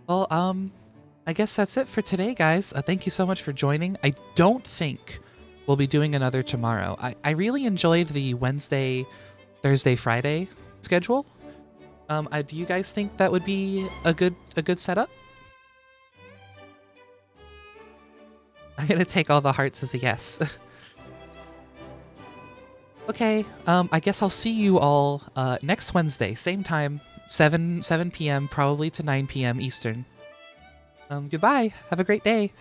Well, I guess that's it for today, guys. Thank you so much for joining. I don't think we'll be doing another tomorrow. I really enjoyed the Wednesday, Thursday, Friday schedule. Do you guys think that would be a good setup? I'm gonna take all the hearts as a yes. Okay, I guess I'll see you all next Wednesday, same time, 7 p.m. probably to 9 p.m. Eastern. Goodbye. Have a great day.